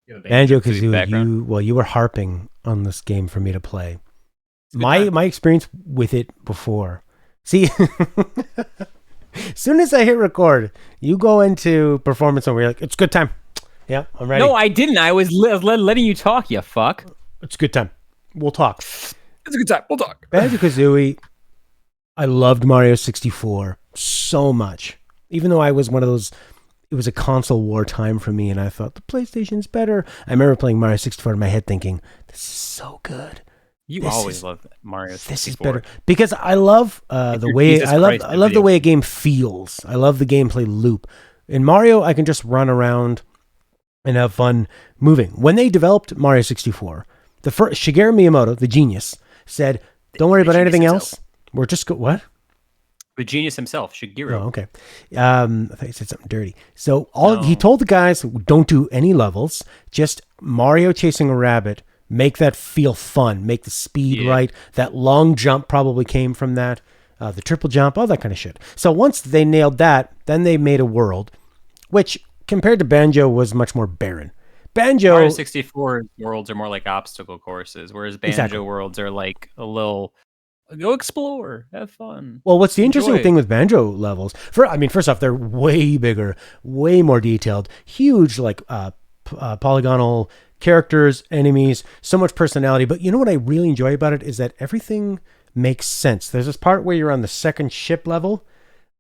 You have a Banjo-Kazooie Banjo-Kazooie, background. you were harping on this game for me to play. It's a good time. My experience with it before. See, as soon as I hit record, you go into performance and we're like, it's a good time. Yeah, I'm ready. No, I didn't. I was letting you talk, you fuck. It's a good time. We'll talk. It's a good time. We'll talk. Banjo-Kazooie, I loved Mario 64 so much. Even though I was one of those, it was a console war time for me, and I thought the PlayStation's better. I remember playing Mario 64 in my head thinking, this is so good. You This always is love Mario 64. this is better because I love the Your way Jesus Christ I love the video. way a game feels. I love the gameplay loop. In Mario, I can just run around and have fun moving. When they developed Mario 64, the first Shigeru Miyamoto, the genius, said, "Don't worry about genius anything himself. else. We're just what? The genius himself, Shigeru. Oh, okay. I thought you said something dirty. So he No. told the guys, don't do any levels. Just Mario chasing a rabbit. Make that feel fun. Make the speed right. That long jump probably came from that. The triple jump, all that kind of shit. So once they nailed that, then they made a world, which compared to Banjo was much more barren. Banjo Mario 64 worlds are more like obstacle courses, whereas Banjo Exactly. worlds are like a little go explore, have fun. Well, what's the interesting Enjoy. thing with Banjo levels? First off, they're way bigger, way more detailed, huge, like polygonal characters, enemies, so much personality. But you know what I really enjoy about it is that everything makes sense. There's this part where you're on the second ship level,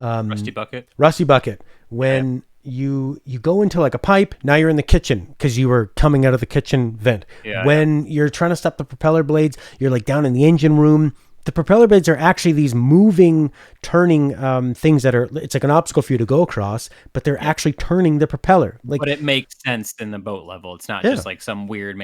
Rusty Bucket. Rusty Bucket, when you go into like a pipe. Now you're in the kitchen because you were coming out of the kitchen vent. When you're trying to stop the propeller blades, you're like down in the engine room. The propeller blades are actually these moving, turning things that are, it's like an obstacle for you to go across, but they're actually turning the propeller. But it makes sense in the boat level. It's not just like some weird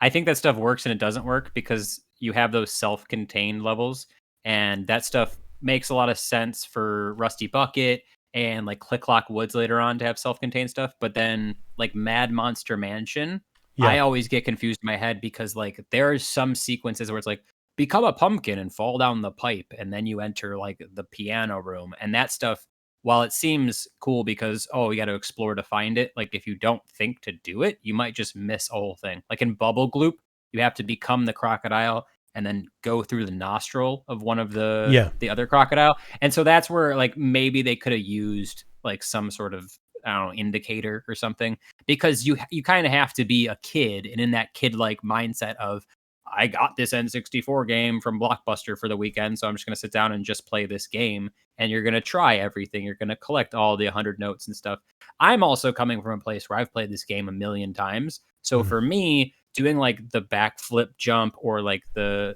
I think that stuff works and it doesn't work because you have those self-contained levels, and that stuff makes a lot of sense for Rusty Bucket and like Click Clock Woods later on to have self-contained stuff. But then like Mad Monster Mansion, I always get confused in my head because like there are some sequences where it's like, become a pumpkin and fall down the pipe, and then you enter like the piano room, and that stuff, while it seems cool because you got to explore to find it, like if you don't think to do it, you might just miss a whole thing. Like in Bubble Gloop, you have to become the crocodile and then go through the nostril of one of the other crocodile, and so that's where like maybe they could have used like some sort of, I don't know, indicator or something, because you kind of have to be a kid and in that kid like mindset of, I got this N64 game from Blockbuster for the weekend, so I'm just going to sit down and just play this game. And you're going to try everything. You're going to collect all the 100 notes and stuff. I'm also coming from a place where I've played this game a million times. So for me, doing like the backflip jump or like the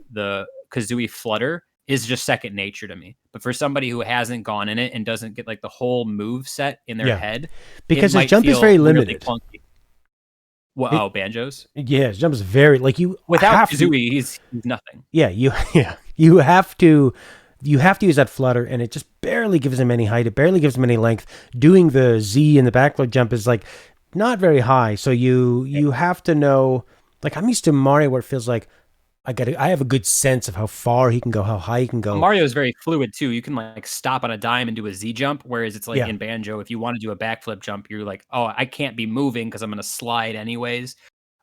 Kazooie flutter is just second nature to me. But for somebody who hasn't gone in it and doesn't get like the whole move set in their head, because his jump is very limited. Wow, Banjo's? Yeah, his jump is very like you without Kazooie, he's nothing. You have to use that flutter, and it just barely gives him any height. It barely gives him any length. Doing the Z in the backflip jump is like not very high. So you have to know. Like I'm used to Mario, where it feels like I have a good sense of how far he can go, how high he can go. Mario is very fluid too. You can like stop on a dime and do a Z jump, whereas it's like in Banjo, if you want to do a backflip jump, you're like, oh, I can't be moving because I'm going to slide anyways.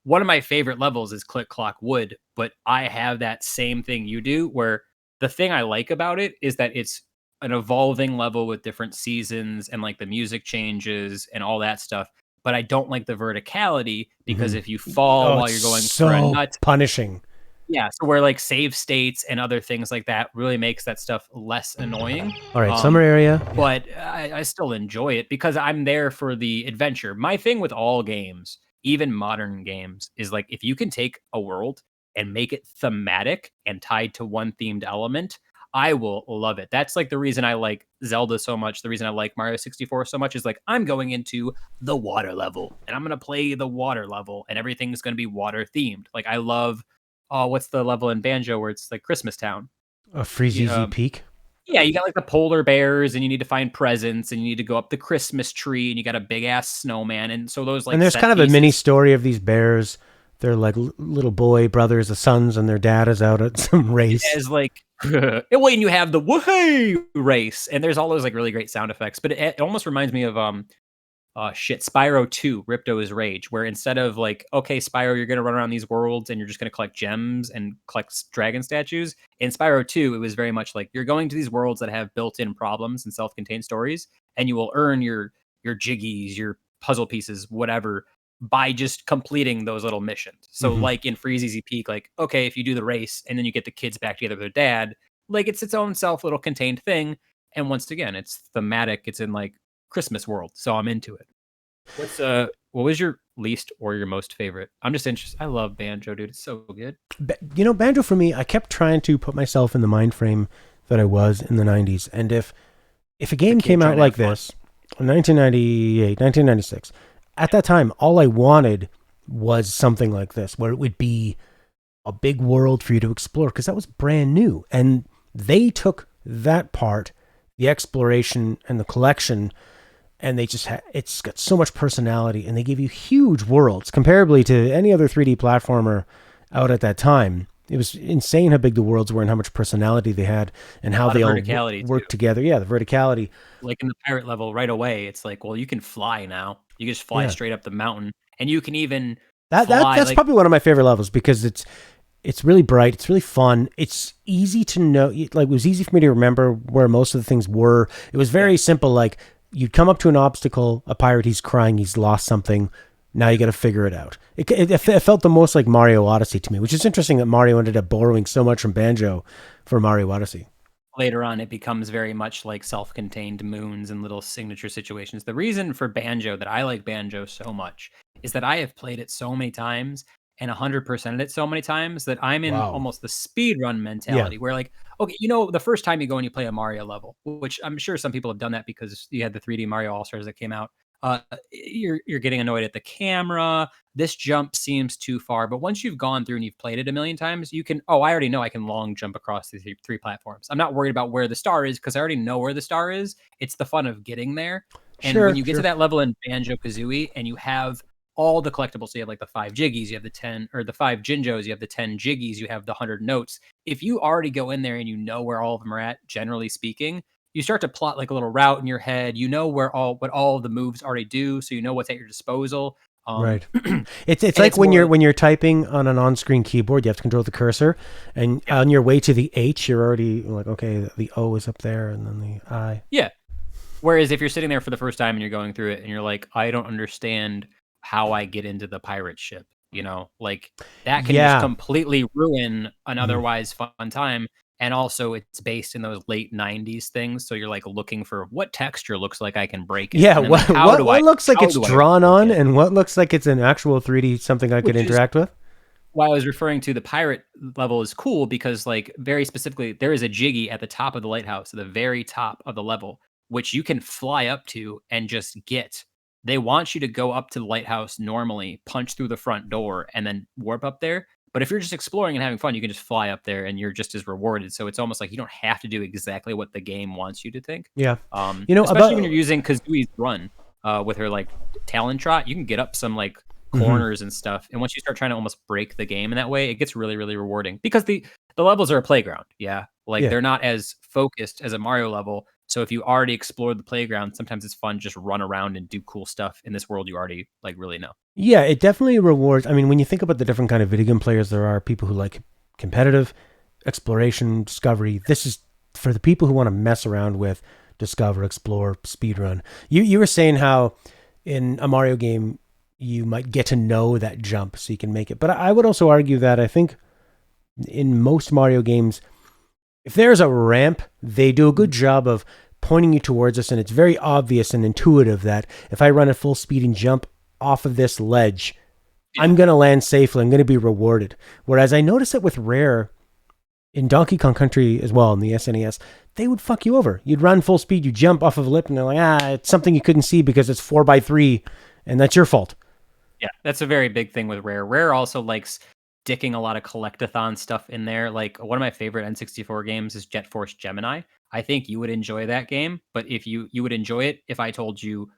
One of my favorite levels is Click Clock Wood, but I have that same thing you do, where the thing I like about it is that it's an evolving level with different seasons and like the music changes and all that stuff. But I don't like the verticality because if you fall while you're going for a nut, punishing. Yeah, so where like save states and other things like that really makes that stuff less annoying. All right, summer area. But I still enjoy it because I'm there for the adventure. My thing with all games, even modern games, is like if you can take a world and make it thematic and tied to one themed element, I will love it. That's like the reason I like Zelda so much. The reason I like Mario 64 so much is like I'm going into the water level and I'm going to play the water level and everything's going to be water themed. Like I love what's the level in Banjo where it's like Christmas Town? Freezy Peak? Yeah, you got like the polar bears and you need to find presents and you need to go up the Christmas tree and you got a big ass snowman. And so those like, and there's kind of a mini story of these bears. They're like little boy brothers, the sons, and their dad is out at some race. As like, and you have the woohoo race, and there's all those like really great sound effects. But it almost reminds me of oh shit, Spyro 2, Ripto's Rage, where instead of like, okay, Spyro, you're gonna run around these worlds and you're just gonna collect gems and collect dragon statues. In Spyro 2, it was very much like you're going to these worlds that have built-in problems and self-contained stories, and you will earn your jiggies, your puzzle pieces, whatever, by just completing those little missions. So Mm-hmm. like in Freeze Easy Peak, like, okay, if you do the race and then you get the kids back together with their dad, like it's its own self little contained thing. And once again, it's thematic. It's in like Christmas world, so I'm into it. What was your least or your most favorite? I'm just interested. I love Banjo, dude. It's so good. Banjo for me, I kept trying to put myself in the mind frame that I was in the 90s. And if a game came out like this, 1998, 1996, at that time, all I wanted was something like this, where it would be a big world for you to explore, because that was brand new. And they took that part, the exploration and the collection, and they just it's got so much personality, and they give you huge worlds comparably to any other 3D platformer out at that time. It was insane how big the worlds were and how much personality they had and how they all worked together. Yeah, the verticality. Like in the pirate level right away, it's like, well, you can fly now. You can just fly straight up the mountain, and you can even that's like, probably one of my favorite levels, because it's really bright. It's really fun. It's easy to know. Like, it was easy for me to remember where most of the things were. It was very simple. Like, you'd come up to an obstacle, a pirate, he's crying, he's lost something. Now you got to figure it out. It felt the most like Mario Odyssey to me, which is interesting that Mario ended up borrowing so much from Banjo for Mario Odyssey. Later on, it becomes very much like self-contained moons and little signature situations. The reason for Banjo that I like Banjo so much is that I have played it so many times and 100%ed it so many times that I'm in almost the speed run mentality where, like, okay, the first time you go and you play a Mario level, which I'm sure some people have done that because you had the 3D Mario All-Stars that came out. You're getting annoyed at the camera. This jump seems too far. But once you've gone through and you've played it a million times, you can, I already know I can long jump across these three platforms. I'm not worried about where the star is because I already know where the star is. It's the fun of getting there. And when you get to that level in Banjo-Kazooie and you have all the collectibles, so you have like the 5 jiggies, you have the 10, or the 5 Jinjos, you have the 10 jiggies, you have the 100 notes. If you already go in there and you know where all of them are at, generally speaking, you start to plot like a little route in your head. You know what all of the moves already do, so you know what's at your disposal. Right. It's like when you're typing on an on-screen keyboard, you have to control the cursor, and on your way to the H, you're already like, okay, the O is up there, and then the I. Yeah. Whereas if you're sitting there for the first time and you're going through it, and you're like, I don't understand how I get into the pirate ship, like that can just completely ruin an otherwise fun time. And also it's based in those late 90s things. So you're like looking for what texture looks like I can break it. Yeah, what looks like it's drawn on and what looks like it's an actual 3D something I could interact with. Why I was referring to the pirate level is cool because, like, very specifically, there is a jiggy at the top of the lighthouse, at the very top of the level, which you can fly up to and just get. They want you to go up to the lighthouse normally, punch through the front door, and then warp up there. But if you're just exploring and having fun, you can just fly up there and you're just as rewarded. So it's almost like you don't have to do exactly what the game wants you to think. Yeah. Especially when you're using Kazooie's run with her like Talon Trot, you can get up some like corners and stuff. And once you start trying to almost break the game in that way, it gets really, really rewarding because the levels are a playground. Yeah. They're not as focused as a Mario level. So if you already explored the playground, sometimes it's fun to just run around and do cool stuff in this world you already like really know. Yeah, it definitely rewards. I mean, when you think about the different kind of video game players there are, people who like competitive, exploration, discovery. This is for the people who want to mess around with, discover, explore, speedrun. You were saying how in a Mario game you might get to know that jump so you can make it. But I would also argue that I think in most Mario games, if there's a ramp, they do a good job of pointing you towards us, and it's very obvious and intuitive that if I run at full speed and jump off of this ledge, I'm going to land safely. I'm going to be rewarded. Whereas I noticed it with Rare in Donkey Kong Country as well, in the SNES, they would fuck you over. You'd run full speed, you jump off of a lip, and they're like, it's something you couldn't see because it's 4x3, and that's your fault. Yeah, that's a very big thing with Rare. Rare also likes dicking a lot of collectathon stuff in there. Like one of my favorite N64 games is Jet Force Gemini. I think you would enjoy that game, but if you would enjoy it if I told you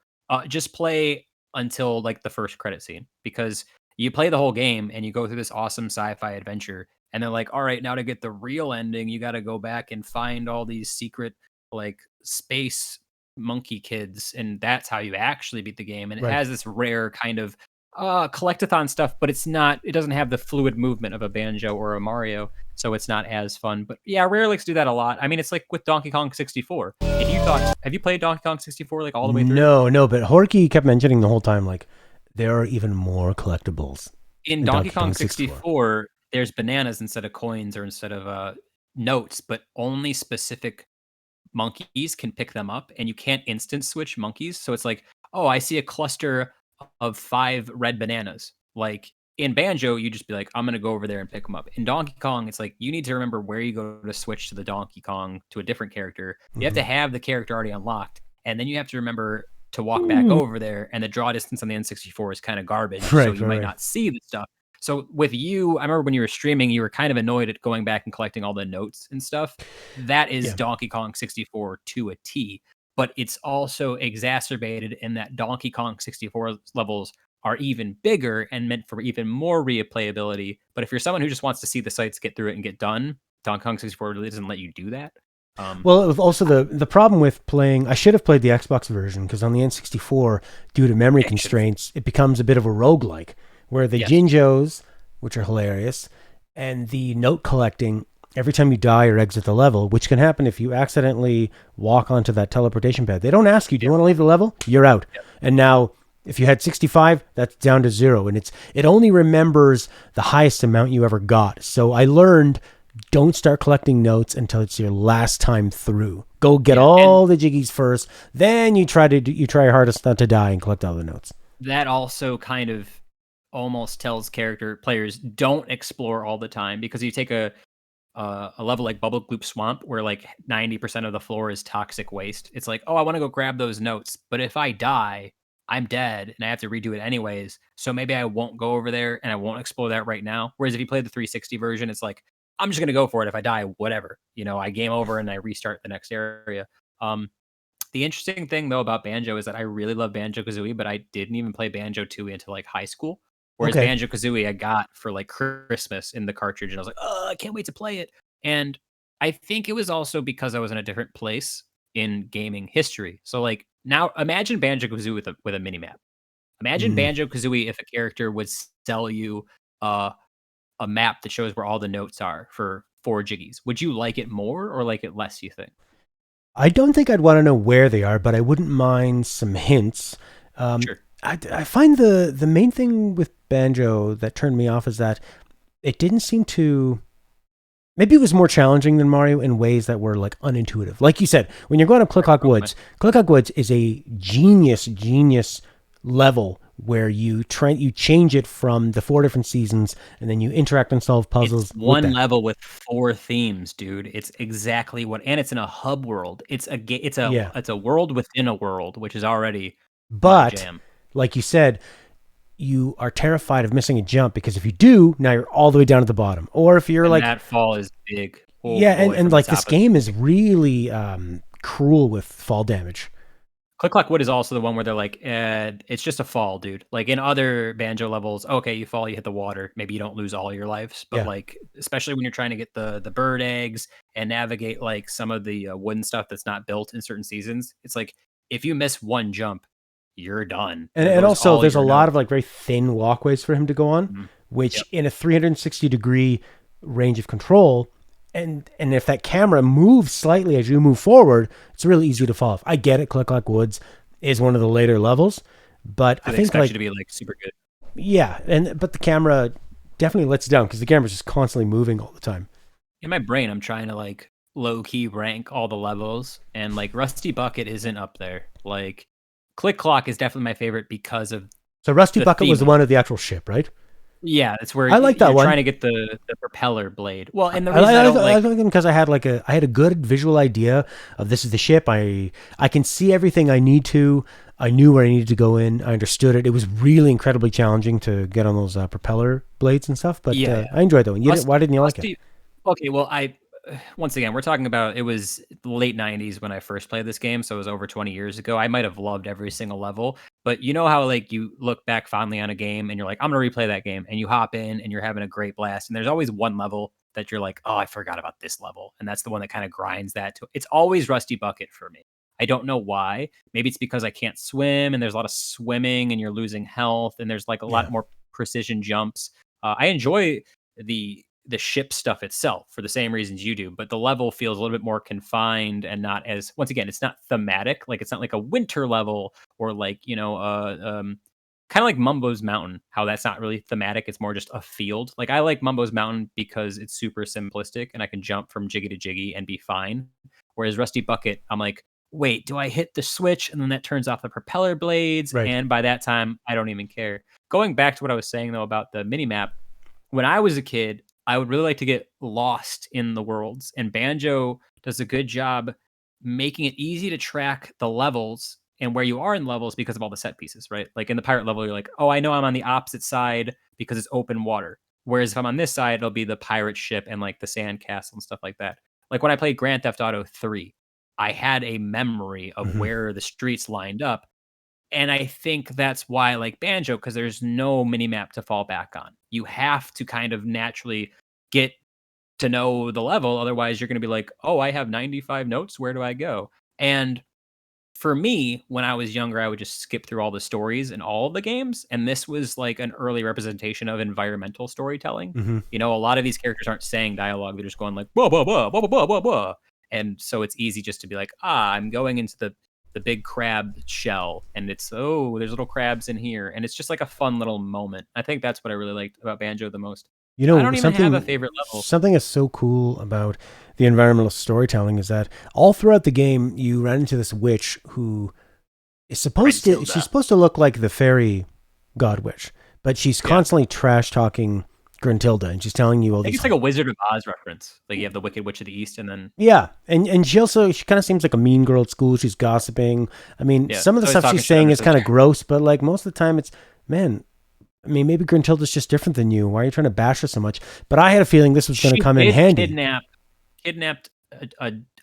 just play until like the first credit scene, because you play the whole game and you go through this awesome sci-fi adventure, and they're like, all right, now to get the real ending, you got to go back and find all these secret like space monkey kids, and that's how you actually beat the game. And it Right. has this rare kind of collectathon stuff, but it doesn't have the fluid movement of a Banjo or a Mario, so it's not as fun. But yeah, Rare likes to do that a lot. I mean, it's like with Donkey Kong 64. If you thought, have you played Donkey Kong 64 like all the way through? No, but Horky kept mentioning the whole time, like, there are even more collectibles In in Donkey Donkey Kong Kong 64. 64, there's bananas instead of coins or instead of notes, but only specific monkeys can pick them up, and you can't instant switch monkeys. So it's like, oh, I see a cluster of 5 red bananas. Like in Banjo, you just be like, I'm gonna go over there and pick them up. In Donkey Kong, it's like you need to remember where you go to switch to the Donkey Kong to a different character. You have to have the character already unlocked, and then you have to remember to walk back Mm. over there. And the draw distance on the N64 is kind of garbage, so Right, you might right. not see the stuff. So with you, I remember when you were streaming, you were kind of annoyed at going back and collecting all the notes and stuff. That is Yeah. Donkey Kong 64 to a T, but it's also exacerbated in that Donkey Kong 64 levels are even bigger and meant for even more replayability. But if you're someone who just wants to see the sites get through it and get done, Donkey Kong 64 really doesn't let you do that. Well, it was also the problem with playing. I should have played the Xbox version because on the N64, due to memory constraints, it becomes a bit of a roguelike where the Yes. Jinjos, which are hilarious, and the note collecting every time you die or exit the level, which can happen if you accidentally walk onto that teleportation pad. They don't ask you, do you want to leave the level? You're out. And now if you had 65, that's down to 0, and it only remembers the highest amount you ever got. So I learned, don't start collecting notes until it's your last time through. Go get all the jiggies first, then you try your hardest not to die and collect all the notes. That also kind of almost tells character players don't explore all the time, because you take a level like Bubble Gloop Swamp where like 90% of the floor is toxic waste. It's like, oh, I want to go grab those notes, but if I die, I'm dead and I have to redo it anyways. So maybe I won't go over there and I won't explore that right now. Whereas if you play the 360 version, it's like, I'm just gonna go for it. If I die, whatever. I game over and I restart the next area. Um, the interesting thing though about Banjo is that I really love Banjo-Kazooie, but I didn't even play Banjo-Tooie until like high school. Whereas Okay. Banjo-Kazooie I got for like Christmas in the cartridge, and I was like, oh, I can't wait to play it. And I think it was also because I was in a different place in gaming history. So like now imagine Banjo-Kazooie with a mini map. Imagine Mm. Banjo-Kazooie if a character would sell you uh, a map that shows where all the notes are for 4 jiggies. Would you like it more or like it less, you think? I don't think I'd want to know where they are, but I wouldn't mind some hints. Sure. I find the main thing with Banjo that turned me off is that it didn't seem to. Maybe it was more challenging than Mario in ways that were like unintuitive. Like you said, when you're going up Click Woods, Click Woods is a genius level where you change it from the 4 different seasons, and then you interact and solve puzzles. It's one level with 4 themes, dude. It's exactly and it's in a hub world. It's a world within a world, which is already my But jam. like you said, you are terrified of missing a jump because if you do, now you're all the way down at the bottom. Or if you're And like that fall is big. Oh yeah, boy, and from the like top this of game is really cruel with fall damage. Click Clock Wood is also the one where they're like, it's just a fall, dude. Like in other Banjo levels, okay, you fall, you hit the water. Maybe you don't lose all your lives, but Yeah. like, especially when you're trying to get the bird eggs and navigate like some of the wooden stuff that's not built in certain seasons, it's like if you miss one jump, you're done. And also there's a lot of like very thin walkways for him to go on, which in a 360-degree range of control, and if that camera moves slightly as you move forward, it's really easy to fall off. I get it, Click Clock Woods is one of the later levels, but I think expect like you to be like super good. Yeah, but the camera definitely lets down because the camera's just constantly moving all the time. In my brain, I'm trying to like low key rank all the levels, and like Rusty Bucket isn't up there. Like Click Clock is definitely my favorite because of. So Rusty Bucket was the one of the actual ship, right? Yeah, that's where I like that you're one. trying to get the propeller blade. Well, and the I reason I don't like them because I had a good visual idea of this is the ship. I can see everything I need to. I knew where I needed to go in. I understood it. It was really incredibly challenging to get on those propeller blades and stuff. But I enjoyed that one. Why didn't you like it? Okay, well, once again, we're talking about it was the late 90s when I first played this game, so it was over 20 years ago. I might have loved every single level, but you know how like you look back fondly on a game and you're like, I'm gonna replay that game, and you hop in and you're having a great blast, and there's always one level that you're like, oh, I forgot about this level, and that's the one that kind of grinds that to. It's always Rusty Bucket for me. I don't know why. Maybe it's because I can't swim and there's a lot of swimming and you're losing health and there's like a Yeah. lot more precision jumps. I enjoy the ship stuff itself for the same reasons you do, but the level feels a little bit more confined and not as, once again, it's not thematic. Like it's not like a winter level or like, kind of like Mumbo's Mountain, how that's not really thematic. It's more just a field. Like I like Mumbo's Mountain because it's super simplistic and I can jump from jiggy to jiggy and be fine. Whereas Rusty Bucket, I'm like, wait, do I hit the switch? And then that turns off the propeller blades. Right. And by that time, I don't even care. Going back to what I was saying though about the mini map, when I was a kid, I would really like to get lost in the worlds. And Banjo does a good job making it easy to track the levels and where you are in levels because of all the set pieces, right? Like in the pirate level, you're like, oh, I know I'm on the opposite side because it's open water. Whereas if I'm on this side, it'll be the pirate ship and like the sand castle and stuff like that. Like when I played Grand Theft Auto 3, I had a memory of Mm-hmm. where the streets lined up. And I think that's why I like Banjo, because there's no mini map to fall back on. You have to kind of naturally get to know the level. Otherwise, you're going to be like, oh, I have 95 notes. Where do I go? And for me, when I was younger, I would just skip through all the stories in all of the games. And this was like an early representation of environmental storytelling. Mm-hmm. A lot of these characters aren't saying dialogue. They're just going like, blah, blah, blah, blah, blah, blah, blah. And so it's easy just to be like, I'm going into the big crab shell. And it's, oh, there's little crabs in here. And it's just like a fun little moment. I think that's what I really liked about Banjo the most. I don't even have a favorite level. Something that's so cool about the environmental storytelling is that all throughout the game, you run into this witch who is supposed to, she's supposed to look like the fairy god witch, but she's constantly trash talking Gruntilda, and she's telling you all these. It's like a Wizard of Oz reference. Like you have the Wicked Witch of the East, and then and she kind of seems like a mean girl at school. She's gossiping. I mean, some of the stuff she's saying is kind of gross, but like most of the time, it's man. I mean, maybe Gruntilda's just different than you. Why are you trying to bash her so much? But I had a feeling this was going to come in handy. Kidnapped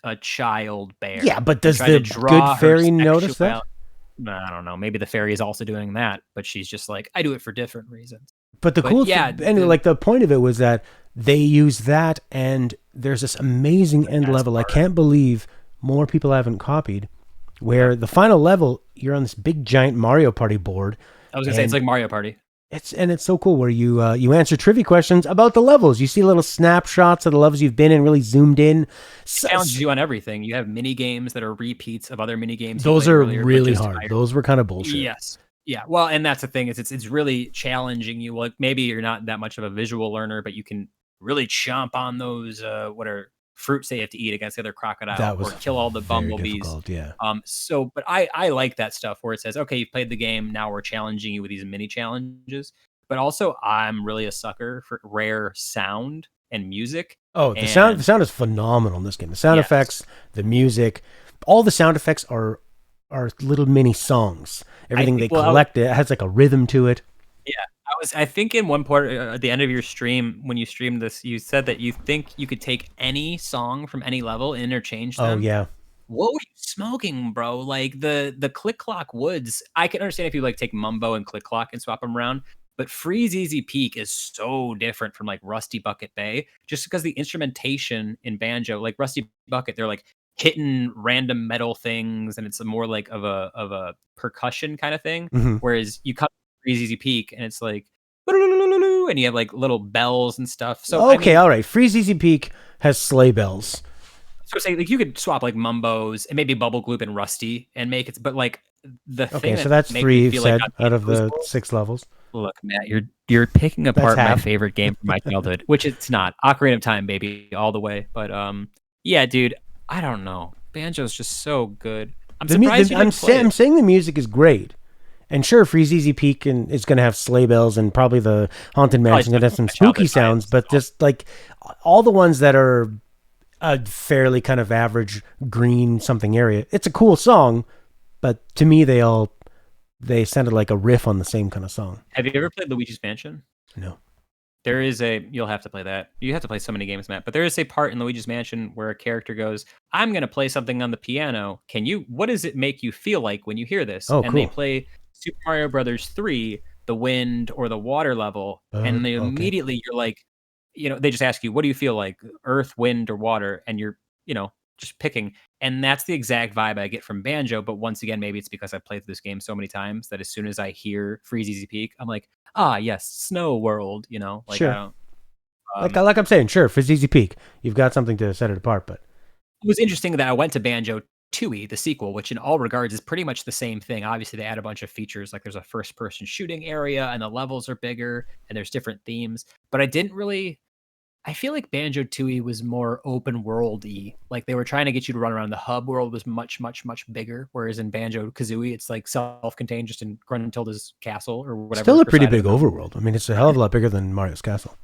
a child bear. Yeah, but does the good fairy notice that? I don't know. Maybe the fairy is also doing that, but she's just like, I do it for different reasons. But the cool thing, and like the point of it was that they use that, and there's this amazing end level. I can't believe more people haven't copied, where the final level, you're on this big giant Mario Party board. I was gonna say it's like Mario Party. It's so cool where you answer trivia questions about the levels. You see little snapshots of the levels you've been in, really zoomed in. It challenges you on everything. You have mini games that are repeats of other mini games. Those are really hard. Those were kind of bullshit. Yes. Yeah. Well, and that's the thing is it's really challenging you. Like maybe you're not that much of a visual learner, but you can really chomp on those what are fruits they have to eat against the other crocodile or kill all the bumblebees. Yeah. But I like that stuff where it says, okay, you've played the game. Now we're challenging you with these mini challenges. But also I'm really a sucker for rare sound and music. Oh, the sound is phenomenal in this game. The sound effects, the music, all the sound effects are little mini songs. Everything they collect, it has like a rhythm to it. Yeah. I think in one part at the end of your stream, when you streamed this, you said that you think you could take any song from any level and interchange them. Oh yeah. What were you smoking, bro? Like the Click Clock Woods. I can understand if you like take Mumbo and Click Clock and swap them around, but Freeze Easy Peak is so different from like Rusty Bucket Bay, just because the instrumentation in Banjo, like Rusty Bucket, they're like hitting random metal things, and it's more like of a percussion kind of thing. Mm-hmm. Whereas you cut Freeze Easy Peak, and it's like, and you have like little bells and stuff. So okay, all right. Freeze Easy Peak has sleigh bells. So say like you could swap like Mumbos and maybe Bubble Gloop and Rusty and make it, but like the thing. Okay, so that's 3 said out of the 6 levels. Look, Matt, you're picking apart my favorite game from my childhood, which it's not. Ocarina of Time, baby, all the way. But yeah, dude, I don't know. Banjo's just so good. I'm surprised I'm saying the music is great. And sure, Freeze Easy Peak is going to have sleigh bells, and probably the Haunted Mansion going to have some spooky sounds, but just like all the ones that are a fairly kind of average green something area, it's a cool song, but to me they sounded like a riff on the same kind of song. Have you ever played Luigi's Mansion? No. There is you'll have to play that. You have to play so many games, Matt, but there is a part in Luigi's Mansion where a character goes, I'm going to play something on the piano. What does it make you feel like when you hear this? Oh, and cool. They play Super Mario Brothers 3, the wind or the water level. And they immediately, you're like, they just ask you, what do you feel like? Earth, wind, or water? And you're, just picking. And that's the exact vibe I get from Banjo. But once again, maybe it's because I've played through this game so many times that as soon as I hear Freeze Easy Peak, I'm like, ah, yes, Snow World. Like I Sure. don't. Like I'm saying, sure, for ZZ Peak, you've got something to set it apart. But It was interesting that I went to Banjo-Tooie, the sequel, which in all regards is pretty much the same thing. Obviously, they add a bunch of features, like there's a first-person shooting area, and the levels are bigger, and there's different themes. But I didn't really. I feel like Banjo-Tooie was more open world-y. Like they were trying to get you to run around. The hub world was much, much, much bigger. Whereas in Banjo-Kazooie, it's like self-contained, just in Gruntilda's castle or whatever. still a Her pretty side of big the mountain. overworld. I mean, it's a hell of a lot bigger than Mario's Castle.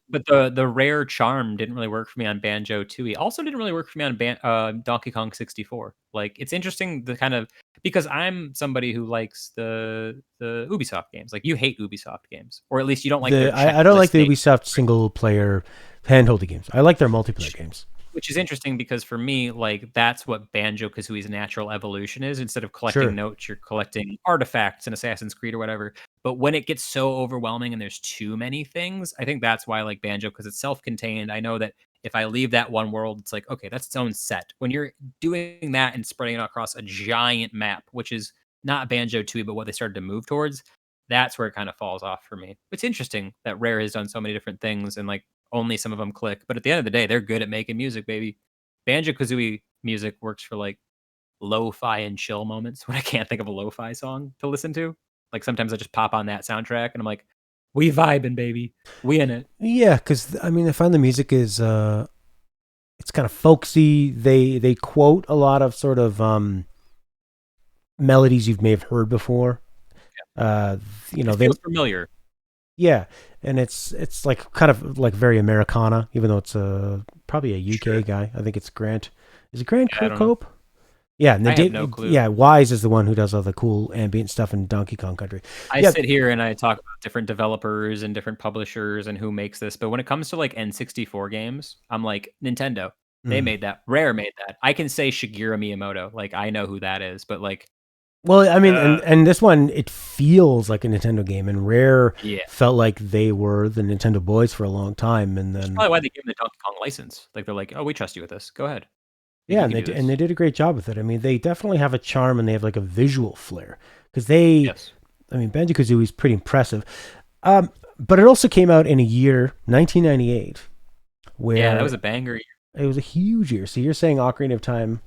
But the rare charm didn't really work for me on Banjo-Tooie. Also didn't really work for me on Donkey Kong 64. Like, it's interesting the kind of because I'm somebody who likes the Ubisoft games. Like, you hate Ubisoft games, or at least you don't like their I don't like checklist the nature, Ubisoft single player handholdy games. I like their multiplayer games. which is interesting because for me, like, that's what Banjo-Kazooie's natural evolution is. Instead of collecting Sure. notes, you're collecting artifacts in Assassin's Creed or whatever. But when it gets so overwhelming and there's too many things, I think that's why I like Banjo, because it's self-contained. I know that if I leave that one world, it's like, okay, that's its own set. When you're doing that and spreading it across a giant map, which is not Banjo-Tooie, but what they started to move towards, that's where it kind of falls off for me. It's interesting that Rare has done so many different things and like only some of them click. But at the end of the day, they're good at making music, baby. Banjo-Kazooie music works for like lo-fi and chill moments when I can't think of a lo-fi song to listen to. Like sometimes I just pop on that soundtrack and I'm like, we vibing, baby. We in it. Yeah, because I mean, I find the music is it's kind of folksy. They quote a lot of sort of melodies you may have heard before. It they feels familiar. yeah, and it's like kind of like very Americana, even though it's probably a UK guy. I think it's Grant. Is it Grant Yeah, I don't know. Kirkhope? Yeah, and I have no clue. Yeah, Wise is the one who does all the cool ambient stuff in Donkey Kong Country. I Yeah, sit here and I talk about different developers and different publishers and who makes this. But when it comes to like N64 games, I'm like, Nintendo. They made that. Rare made that. I can say Shigeru Miyamoto. Like, I know who that is. But like, well, I mean, and this one, it feels like a Nintendo game, and Rare yeah. felt like they were the Nintendo boys for a long time, and then That's probably why they gave them the Donkey Kong license. Like, they're like, oh, we trust you with this. Go ahead. yeah, You and can do this. they did a great job with it. I mean, they definitely have a charm, and they have like a visual flair because they, Yes. I mean, Banjo-Kazooie is pretty impressive, but it also came out in a year, 1998, where Yeah, that was a banger. it was a huge year. So you're saying Ocarina of Time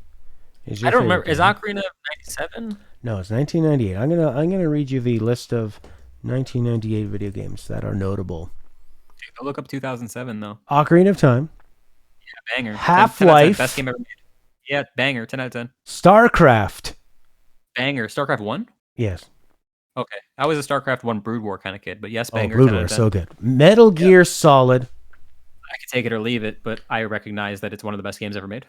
is your I don't favorite remember. Is game? Ocarina of 97? No, it's 1998. I'm gonna read you the list of 1998 video games that are notable. Go look up 2007, though. Ocarina of Time, Banger. 10 out of 10. Half-Life, Best game ever made. Yeah, banger. 10 out of 10. StarCraft. Banger. StarCraft 1? Yes. Okay. I was a StarCraft 1 Brood War kind of kid, but yes, Oh, banger. Brood 10 out War of is 10. so good. Metal Gear Solid. I could take it or leave it, but I recognize that it's one of the best games ever made.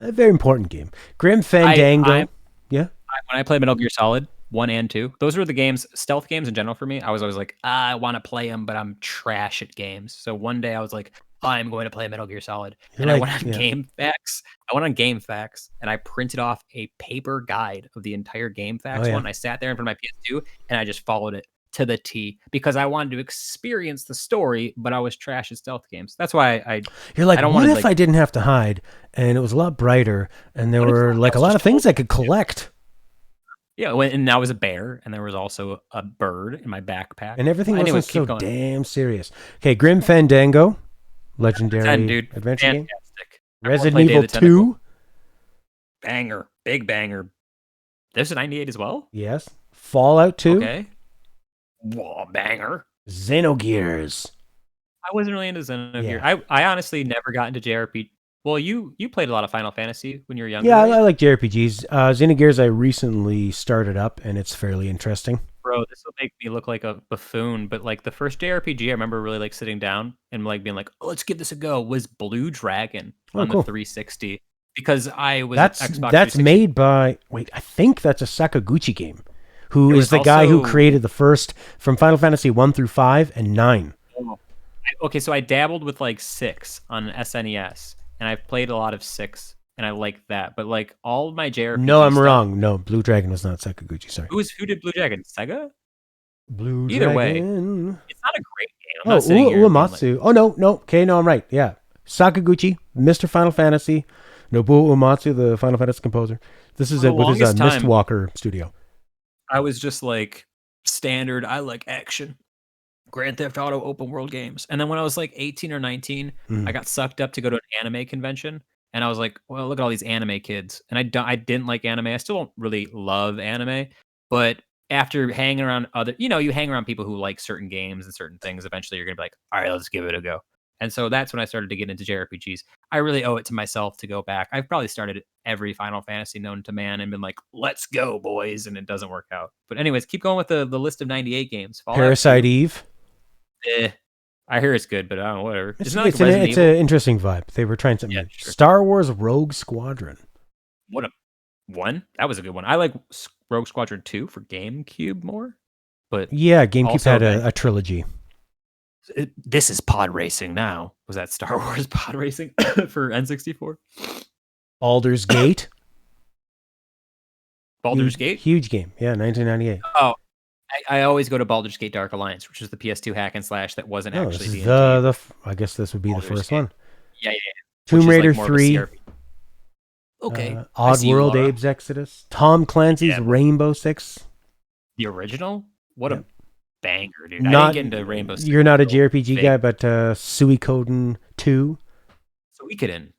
A very important game. Grim Fandango. Yeah. When I played Metal Gear Solid 1 and 2, those were the games, stealth games in general for me. I was always like, I want to play them, but I'm trash at games. So one day I was like, I'm going to play Metal Gear Solid. And I went on GameFAQs. I went on GameFAQs and I printed off a paper guide of the entire GameFAQs one. I sat there in front of my PS2 and I just followed it to the T because I wanted to experience the story, but I was trash at stealth games. That's why You're like, I don't what want if to, I didn't have to hide and it was a lot brighter and there were like a lot of things I could collect? Yeah, and I was a bear, and there was also a bird in my backpack. And everything wasn't so damn serious. Okay, Grim Fandango, legendary adventure game. Resident Evil 2. Banger. Big banger. There's a 98 as well? Yes. Fallout 2. Okay. Whoa, banger. Xenogears. I wasn't really into Xenogears. I honestly never got into JRPG. Well, you played a lot of Final Fantasy when you were younger. Yeah, right? I like JRPGs. Xenogears I recently started up, and it's fairly interesting. Bro, this will make me look like a buffoon, but like the first JRPG I remember really like sitting down and like being like, oh, let's give this a go, was Blue Dragon on the 360. Because I was that's made by I think that's a Sakaguchi game, who is the guy who created the first from Final Fantasy 1 through 5 and 9. Okay, so I dabbled with like 6 on SNES. And I've played a lot of 6, and I like that. But like all of my JRPG No, I'm wrong. No, Blue Dragon was not Sakaguchi. Sorry. Who did Blue Dragon? Sega? Either way, it's not a great game. I'm not sitting here Uematsu. Oh no. Okay, no, I'm right. Yeah, Sakaguchi, Mr. Final Fantasy, Nobuo Uematsu, the Final Fantasy composer. This is For the it with his longest time, Mistwalker studio. I was just like standard. I like action. Grand Theft Auto open world games. And then when I was like 18 or 19, I got sucked up to go to an anime convention. And I was like, well, look at all these anime kids. And I didn't like anime. I still don't really love anime. But after hanging around you hang around people who like certain games and certain things, eventually you're going to be like, all right, let's give it a go. And so that's when I started to get into JRPGs. I really owe it to myself to go back. I've probably started every Final Fantasy known to man and been like, let's go, boys. And it doesn't work out. But anyways, keep going with the list of 98 games. Fallout Parasite 2. Eve. I hear it's good, but I don't know, whatever. It's Resident an Evil? interesting vibe. They were trying something Yeah, new. sure. Star Wars Rogue Squadron. What a one. That was a good one. I like Rogue Squadron 2 for GameCube more, but Yeah, GameCube also had a trilogy. this is pod racing now. Was that Star Wars pod racing for N64? Baldur's Gate. Baldur's Gate? Huge game. Yeah, 1998. Oh, I always go to Baldur's Gate Dark Alliance, which is the PS2 hack and slash that wasn't No, actually this is D&D. I guess this would be Baldur's the first Gate. one. Yeah. Tomb Which is Raider like more of a 3. CRPG. Okay. Oddworld Abe's Exodus. Tom Clancy's Rainbow Six. The original? What a banger, dude. Not, I didn't get into Rainbow Six. You're not a JRPG guy, but Suikoden 2. Suikoden.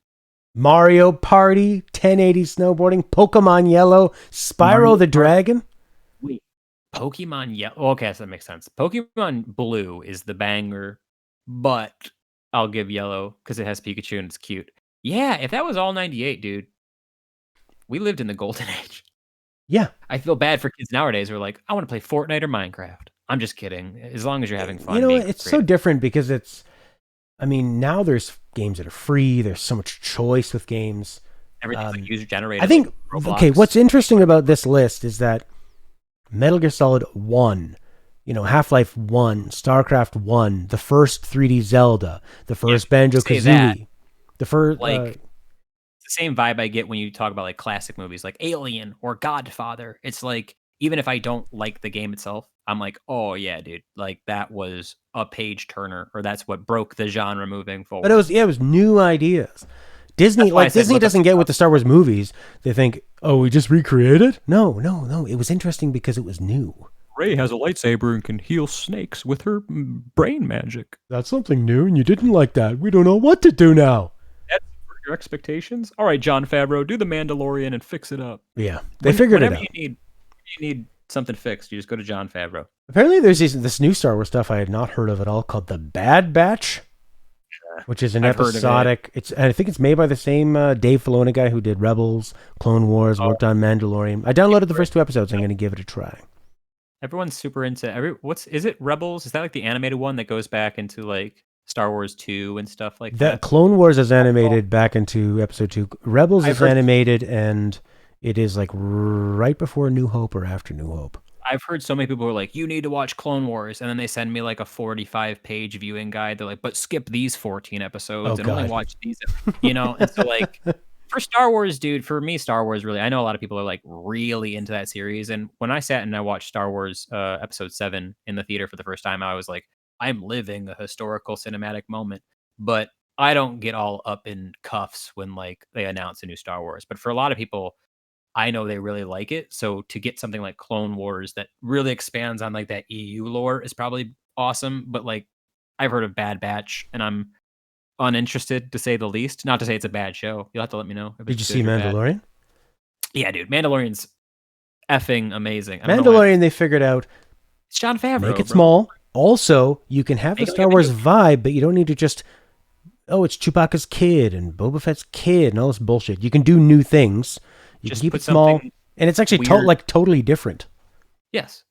Mario Party, 1080 snowboarding, Pokemon Yellow, Spyro the Dragon. Wait, Pokemon Yellow. Okay, so that makes sense. Pokemon Blue is the banger, but I'll give Yellow because it has Pikachu and it's cute. Yeah, if that was all 98, dude, we lived in the golden age. Yeah. I feel bad for kids nowadays who are like, I want to play Fortnite or Minecraft. I'm just kidding. As long as you're having fun. You know, it's so different because now there's games that are free. There's so much choice with games. Everything's like user generated. I think, Roblox. What's interesting about this list is that Metal Gear Solid 1, Half-Life 1, StarCraft 1, the first 3D Zelda, the first Banjo-Kazooie, the first... it's the same vibe I get when you talk about like classic movies like Alien or Godfather. It's like, even if I don't like the game itself, I'm like, oh yeah, dude, like that was a page turner, or that's what broke the genre moving forward. But it was new ideas. Disney doesn't get with the Star Wars movies. They think, oh, we just recreate it? No. It was interesting because it was new. Rey has a lightsaber and can heal snakes with her brain magic. That's something new, and you didn't like that. We don't know what to do now. That's your expectations? All right, Jon Favreau, do the Mandalorian and fix it up. Yeah, they figured it out. Whenever you need something fixed, you just go to Jon Favreau. Apparently, there's this new Star Wars stuff I had not heard of at all called The Bad Batch, which is an episodic. I think it's made by the same Dave Filoni guy who did Rebels, Clone Wars, worked on Mandalorian. I downloaded the first 2 episodes. I'm going to give it a try. Everyone's super into is it Rebels? Is that like the animated one that goes back into like Star Wars 2 and stuff like that? Clone Wars is animated back into episode 2. Rebels is animated, and it is like right before New Hope or after New Hope. I've heard so many people who are like, you need to watch Clone Wars, and then they send me like a 45-page viewing guide. They're like, but skip these 14 episodes and only watch these, and so like for Star Wars, dude, for me, Star Wars really, I know a lot of people are like really into that series. And when I sat and I watched Star Wars episode 7 in the theater for the first time, I was like, I'm living a historical cinematic moment. But I don't get all up in cuffs when like they announce a new Star Wars. But for a lot of people, I know they really like it. So to get something like Clone Wars that really expands on like that EU lore is probably awesome. But like I've heard of Bad Batch, and I'm uninterested to say the least. Not to say it's a bad show. You'll have to let me know. Did you see Mandalorian? Yeah, dude. Mandalorian's effing amazing. Mandalorian, they figured out. It's Jon Favreau. Make it small. Also, you can have the Star Wars vibe, but you don't need to just, it's Chewbacca's kid and Boba Fett's kid and all this bullshit. You can do new things. You can keep it small, and it's actually totally different. Yes,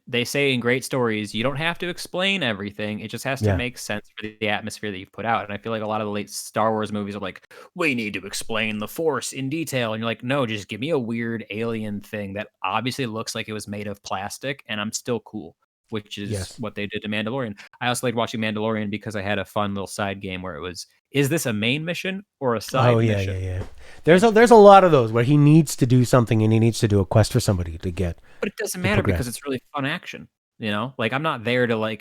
they say in great stories, you don't have to explain everything. It just has to make sense for the atmosphere that you've put out. And I feel like a lot of the late Star Wars movies are like, we need to explain the Force in detail. And you're like, no, just give me a weird alien thing that obviously looks like it was made of plastic, and I'm still cool, which is what they did to Mandalorian. I also liked watching Mandalorian because I had a fun little side game where it was, is this a main mission or a side mission? Yeah. There's a lot of those where he needs to do something and he needs to do a quest for somebody to get. But it doesn't matter because it's really fun action. Like I'm not there to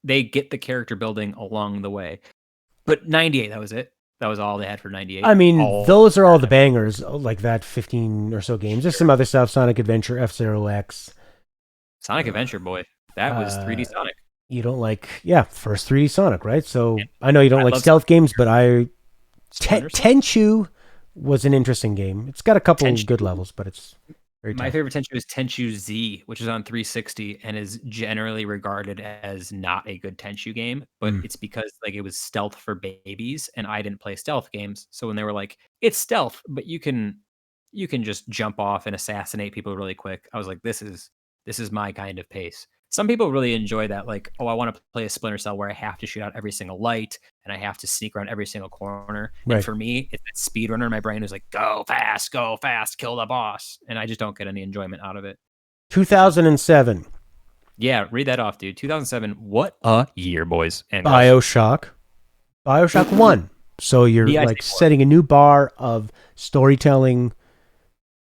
they get the character building along the way. But 98, that was it. That was all they had for 98. I mean, those are all the bangers, like that 15 or so games. There's some other stuff, Sonic Adventure, F-Zero X. Sonic Adventure, boy. That was 3D Sonic. You don't like, first 3D Sonic, right? So I know you don't like stealth games, but Tenchu was an interesting game. It's got a couple good levels, but it's very tough. My favorite Tenchu is Tenchu Z, which is on 360 and is generally regarded as not a good Tenchu game, but it's because like it was stealth for babies, and I didn't play stealth games. So when they were like, it's stealth, but you can just jump off and assassinate people really quick, I was like, this is my kind of pace. Some people really enjoy that, like, oh, I want to play a Splinter Cell where I have to shoot out every single light and I have to sneak around every single corner. Right. And for me, it's that speedrunner in my brain who's like, go fast, kill the boss. And I just don't get any enjoyment out of it. 2007. Yeah, read that off, dude. 2007. What a year, boys and girls. Bioshock 1. So you're like setting a new bar of storytelling.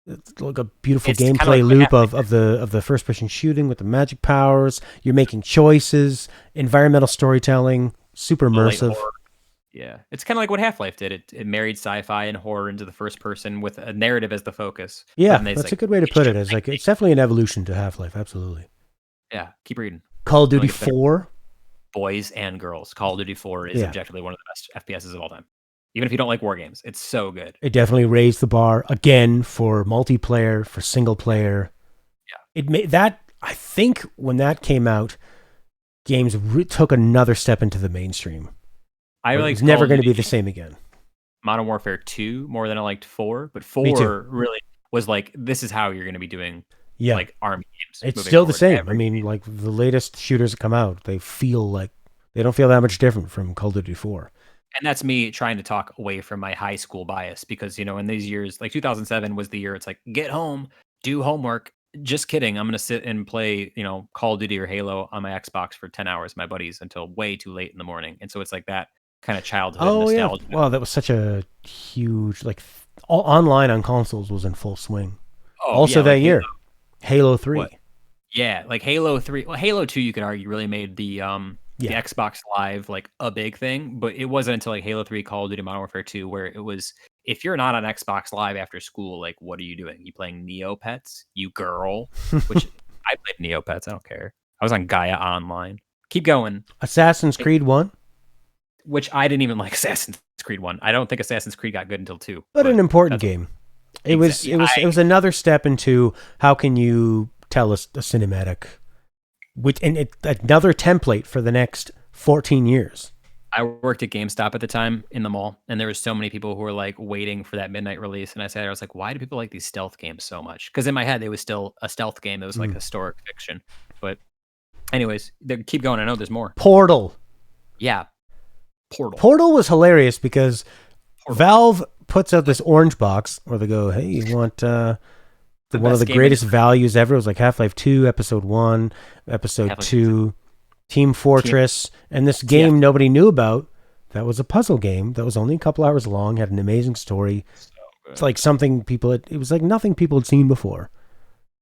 It's like a beautiful gameplay loop of the first person shooting with the magic powers. You're making choices, environmental storytelling, super immersive. Yeah, it's kind of like what Half-Life did. It married sci-fi and horror into the first person with a narrative as the focus. Yeah, that's a good way to put it. It's like it's definitely an evolution to Half-Life. Absolutely. Yeah, keep reading. Call of Duty 4. Boys and girls. Call of Duty 4 is objectively one of the best FPSs of all time. Even if you don't like war games, it's so good. It definitely raised the bar again for multiplayer, for single player. Yeah. It made that, I think when that came out, games took another step into the mainstream. It's never going to be the same again. Modern Warfare 2 more than I liked 4, but 4 really was like, this is how you're going to be doing like army games. It's still the same. I mean, like the latest shooters that come out, they don't feel that much different from Call of Duty 4. And that's me trying to talk away from my high school bias because, in these years, like 2007 was the year it's like, get home, do homework. Just kidding. I'm going to sit and play, Call of Duty or Halo on my Xbox for 10 hours, my buddies, until way too late in the morning. And so it's like that kind of childhood nostalgia. Yeah. Wow, that was such a huge, all online on consoles was in full swing. That year, Halo 3. What? Yeah, like Halo 3. Well, Halo 2, you could argue, really made the Xbox Live like a big thing, but it wasn't until like Halo 3, Call of Duty, Modern Warfare 2, where it was, if you're not on Xbox Live after school, like, what are you doing? You playing Neopets, you girl? Which I played Neopets. I don't care. I was on Gaia Online. Keep going. Assassin's Creed 1, which I didn't even like. Assassin's Creed 1. I don't think Assassin's Creed got good until 2. But an important game. It was another step into how can you tell us a cinematic. Another template for the next 14 years. I worked at GameStop at the time in the mall, and there was so many people who were like waiting for that midnight release. And I was like, why do people like these stealth games so much? Because in my head, it was still a stealth game. It was like historic fiction. But anyways, keep going. I know there's more. Portal. Yeah. Portal. Portal was hilarious because Valve puts out this orange box where they go, hey, you want... one of the greatest values ever. It was like Half-Life 2, Episode 1, Episode 2, Team Fortress, and this game nobody knew about. That was a puzzle game that was only a couple hours long, had an amazing story. So it's like it was like nothing people had seen before.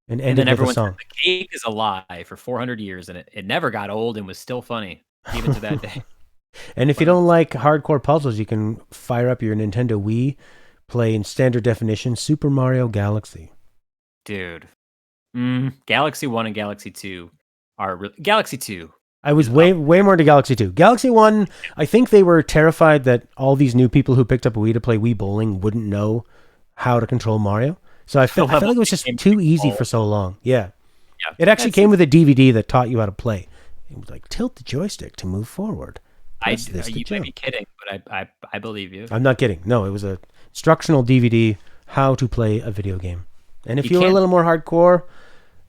And ended with a song. The cake is alive for 400 years, and it never got old and was still funny, even to that day. And if you don't like hardcore puzzles, you can fire up your Nintendo Wii, play in standard definition Super Mario Galaxy. Dude, Galaxy 1 and Galaxy 2 are Galaxy 2. I was way more into Galaxy 2. Galaxy 1, I think they were terrified that all these new people who picked up a Wii to play Wii Bowling wouldn't know how to control Mario. So I felt like it was just too easy for so long. Yeah. It actually came with a DVD that taught you how to play. It was like, tilt the joystick to move forward. You might be kidding, but I believe you. I'm not kidding. No, it was a instructional DVD, how to play a video game. And if you were a little more hardcore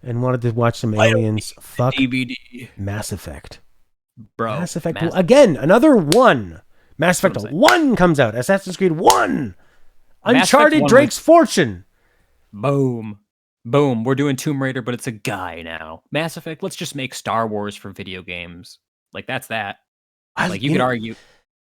and wanted to watch some aliens, fuck DVD. Mass Effect. Bro. Mass Effect. Again, another one. Mass Effect 1 comes out. Assassin's Creed 1. Uncharted Drake's Fortune. Boom. Boom. We're doing Tomb Raider, but it's a guy now. Mass Effect, let's just make Star Wars for video games. Like, that's that. You could argue.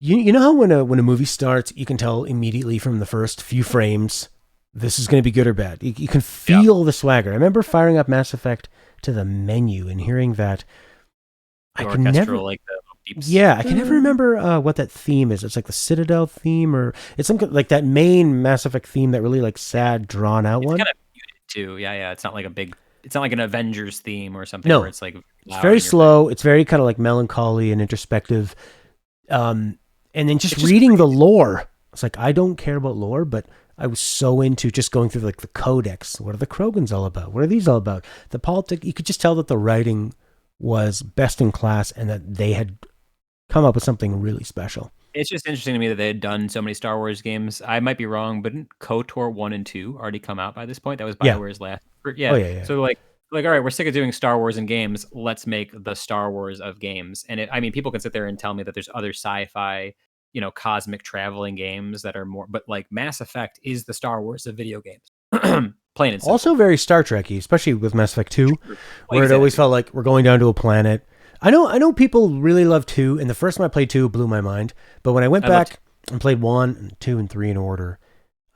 You know how when a movie starts, you can tell immediately from the first few frames this is going to be good or bad. You can feel the swagger. I remember firing up Mass Effect to the menu and hearing that. The orchestral, like the Peeps. Yeah, I can never remember what that theme is. It's like the Citadel theme, or it's some like that main Mass Effect theme, that really like sad, drawn out It's one. kind of muted too. Yeah, yeah. It's not like a big. It's not like an Avengers theme or something where No, it's like it's loud very in your face. slow. It's very kind of like melancholy and introspective. And then just It's just reading the lore, it's like I don't care about lore, but I was so into just going through like the codex. What are the Krogans all about? What are these all about? The politics. You could just tell that the writing was best in class, and that they had come up with something really special. It's just interesting to me that they had done so many Star Wars games. I might be wrong, but didn't KOTOR 1 and 2 already come out by this point? That was Yeah. BioWare's last. Oh Yeah. yeah, yeah. So all right, we're sick of doing Star Wars and games. Let's make the Star Wars of games. And I mean, people can sit there and tell me that there's other sci-fi, cosmic traveling games that are more, but like Mass Effect is the Star Wars of video games. Plain and simple. Also very Star Trek-y, especially with Mass Effect 2, where Exactly. it always felt like we're going down to a planet. I know people really love 2, and the first time I played 2 blew my mind. But when I went back and played 1 and 2 and 3 in order,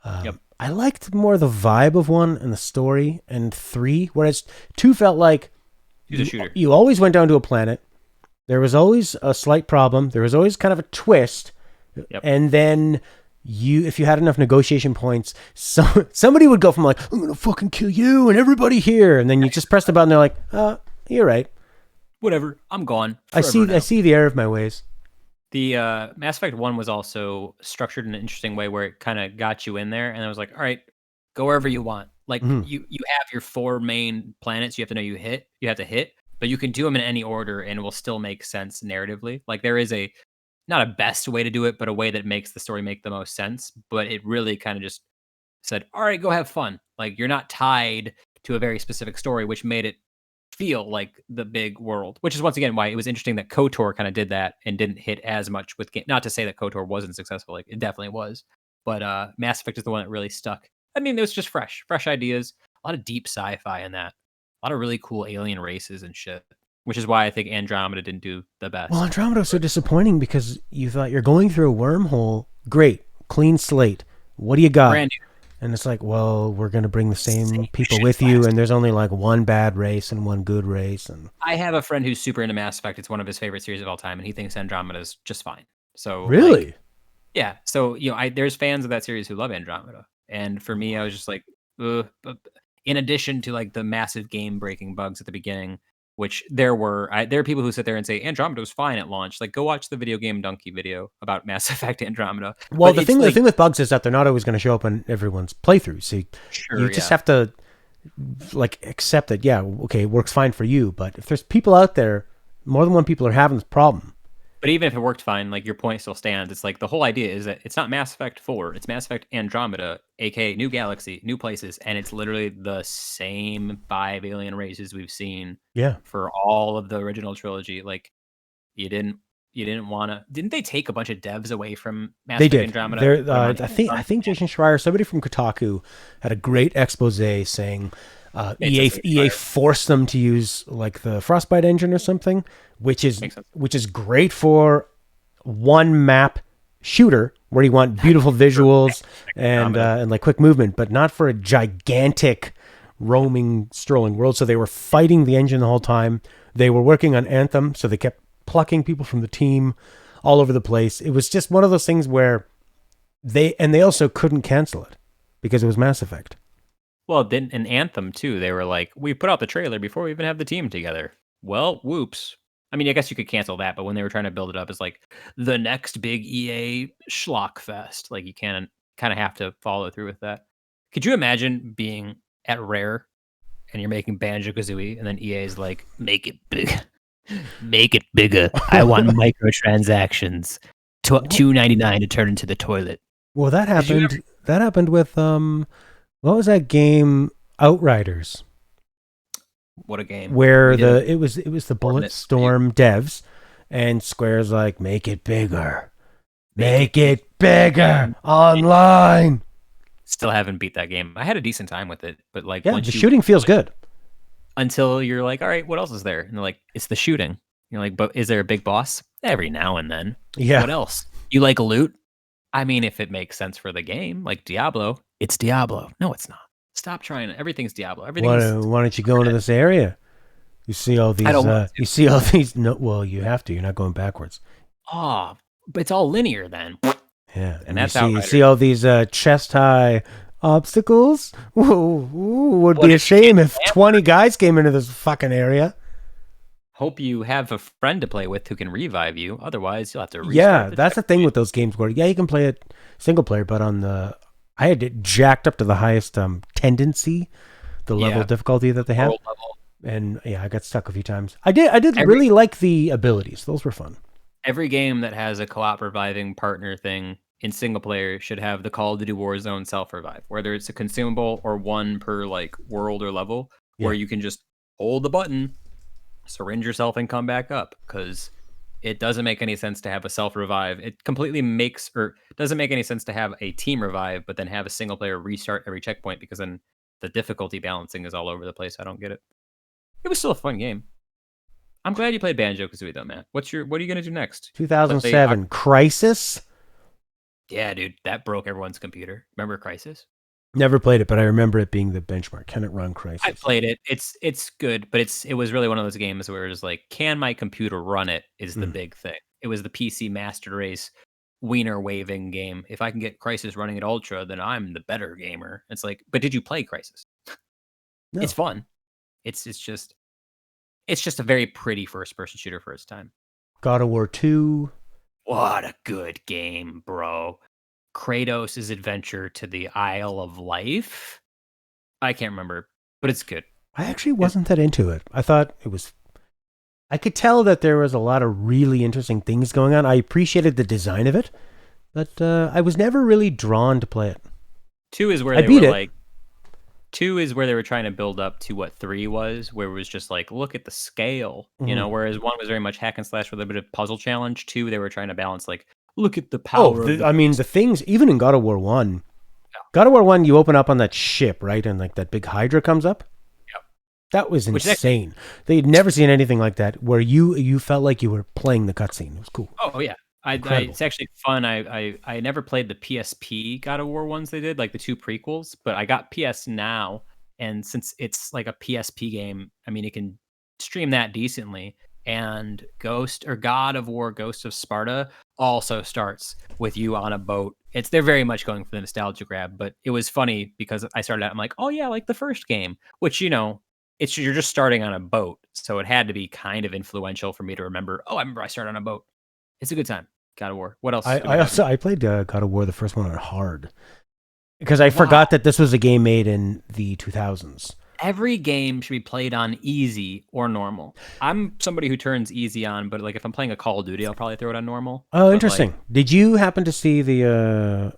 I liked more the vibe of 1 and the story, and 3, whereas 2 felt like you always went down to a planet. There was always a slight problem. There was always kind of a twist. Yep. And then if you had enough negotiation points, somebody would go from like, I'm going to fucking kill you and everybody here. And then you just press the button. They're like, you're right. Whatever. I'm gone. I see the error of my ways. The Mass Effect 1 was also structured in an interesting way where it kind of got you in there, and I was like, all right, go wherever you want. Like you have your 4 main planets you have to know you have to hit, but you can do them in any order and it will still make sense narratively. Like there is not a best way to do it, but a way that makes the story make the most sense. But it really kind of just said, all right, go have fun. Like you're not tied to a very specific story, which made it feel like the big world, which is once again why it was interesting that KOTOR kind of did that and didn't hit as much with game. Not to say that KOTOR wasn't successful, like it definitely was, but Mass Effect is the one that really stuck. I mean, it was just fresh ideas, a lot of deep sci-fi in that, a lot of really cool alien races and shit, which is why I think Andromeda didn't do the best. Well, Andromeda was so disappointing because you thought you're going through a wormhole. Great, clean slate. What do you got? Brand new. And it's like, well, we're going to bring the same people with you, and there's only like one bad race and one good race. And I have a friend who's super into Mass Effect. It's one of his favorite series of all time, and he thinks Andromeda is just fine. So really, like, yeah. So there's fans of that series who love Andromeda, and for me, I was just like, ugh. But in addition to like the massive game-breaking bugs at the beginning, which there are people who sit there and say Andromeda was fine at launch. Like, go watch the Video Game Donkey video about Mass Effect Andromeda. Well, the thing with bugs is that they're not always going to show up in everyone's playthrough. So you just have to like accept that. Yeah, okay, it works fine for you. But if there's people out there, more than one people are having this problem. But even if it worked fine, like your point still stands. It's like the whole idea is that it's not Mass Effect 4, it's Mass Effect Andromeda, aka new galaxy, new places, and it's literally the same 5 alien races we've seen for all of the original trilogy. Like didn't they take a bunch of devs away from Mass Effect Andromeda? I think Jason Schreier, somebody from Kotaku, had a great expose saying EA forced them to use like the Frostbite engine or something, which is great for one map shooter where you want beautiful visuals and like quick movement, but not for a gigantic roaming strolling world. So they were fighting the engine the whole time. They were working on Anthem, so they kept plucking people from the team all over the place. It was just one of those things where they also couldn't cancel it because it was Mass Effect. Well, then in Anthem too, they were like, we put out the trailer before we even have the team together. Well, whoops. I mean, I guess you could cancel that, but when they were trying to build it up as like the next big EA schlock fest, like you kind of have to follow through with that. Could you imagine being at Rare and you're making Banjo-Kazooie and then EA is like, make it big, make it bigger. I want microtransactions. $2.99 to turn into the toilet. Well, that happened. That happened with what was that game? Outriders. What a game! Where it was the Bulletstorm devs, and Square's like, make it bigger, make it bigger online. Still haven't beat that game. I had a decent time with it, but like, the shooting feels good until you're like, all right, what else is there? And they're like, it's the shooting. You're like, but is there a big boss? Every now and then. Yeah. What else? You like loot? I mean, if it makes sense for the game, like Diablo, it's Diablo. No, it's not. Stop trying it. Everything's Diablo. Why don't you go into this area? You see all I these. don't want You to. see all these. No, well, you have to. You're not going backwards. Oh, but it's all linear then. Yeah, And and you that's see Outriders. all these chest high obstacles. Ooh, would What be a if you can't shame if land? 20 guys came into this fucking area. Hope you have a friend to play with who can revive you. Otherwise, you'll have to restart Yeah, the that's the thing checkpoint. with those games where you can play it single player, but on the I had it jacked up to the highest tendency, the level of Yeah, difficulty that they have, world level. and yeah, I got stuck a few times. I did Every really like the abilities; those were fun. every game that has a co-op reviving partner thing in single player should have the Call of Duty Warzone self revive, whether it's a consumable or one per like world or level, where Yeah, you can just hold the button, syringe yourself, and come back up. Because it doesn't make any sense to have a self revive. It completely makes or doesn't make any sense to have a team revive, but then have a single player restart every checkpoint because then the difficulty balancing is all over the place. I don't get it. It was still a fun game. I'm glad you played Banjo-Kazooie though, Matt. What are you gonna do next? Play 2007 Crisis. Yeah, dude, that broke everyone's computer. Remember Crisis? Never played it, but I remember it being the benchmark. Can it run I Crisis? played it. It's good, but it was really one of those games where it's like, can my computer run it? Is the Mm. big thing. It was the PC Master Race wiener waving game. If I can get Crisis running at Ultra, then I'm the better gamer. It's like, but did you play Crisis? It's No, fun. It's just a very pretty first person shooter for its time. God of War 2. What a good game, bro. Kratos' adventure to the Isle of Life. I can't remember, but it's good. I actually wasn't that into it. I thought it was. I could tell that there was a lot of really interesting things going on. I appreciated the design of it, but I was never really drawn to play it. Two is where I they beat were it. like, two is where they were trying to build up to what three was, where it was just like, look at the scale, Mhm. whereas one was very much hack and slash with a bit of puzzle challenge. Two, they were trying to balance like, look at the Oh, power of the I mean, beast. the things, even in God of War 1, Yeah, God of War 1, you open up on that ship, right? And like that big Hydra comes up. yeah. That was Which is actually, insane. They'd never seen anything like that where you felt like you were playing the cutscene. It was cool. oh yeah. Incredible. It's actually fun. I never played the PSP God of War ones they did, like the two prequels, but I got PS Now, and since it's like a PSP game, I mean it can stream that decently. And Ghost or God of War Ghost of Sparta also starts with you on a boat. They're very much going for the nostalgia grab, but it was funny because I started out, I'm like, oh yeah, like the first game, which it's you're just starting on a boat, so it had to be kind of influential for me to remember. Oh, I remember I started on a boat. It's a good time. God of War. What else do we have? I played God of War, the first one, on hard because I Wow. forgot that this was a game made in the 2000s. Every game should be played on easy or normal. I'm somebody who turns easy on, but like if I'm playing a Call of Duty, I'll probably throw it on normal. Oh, But like, interesting. Did you happen to see the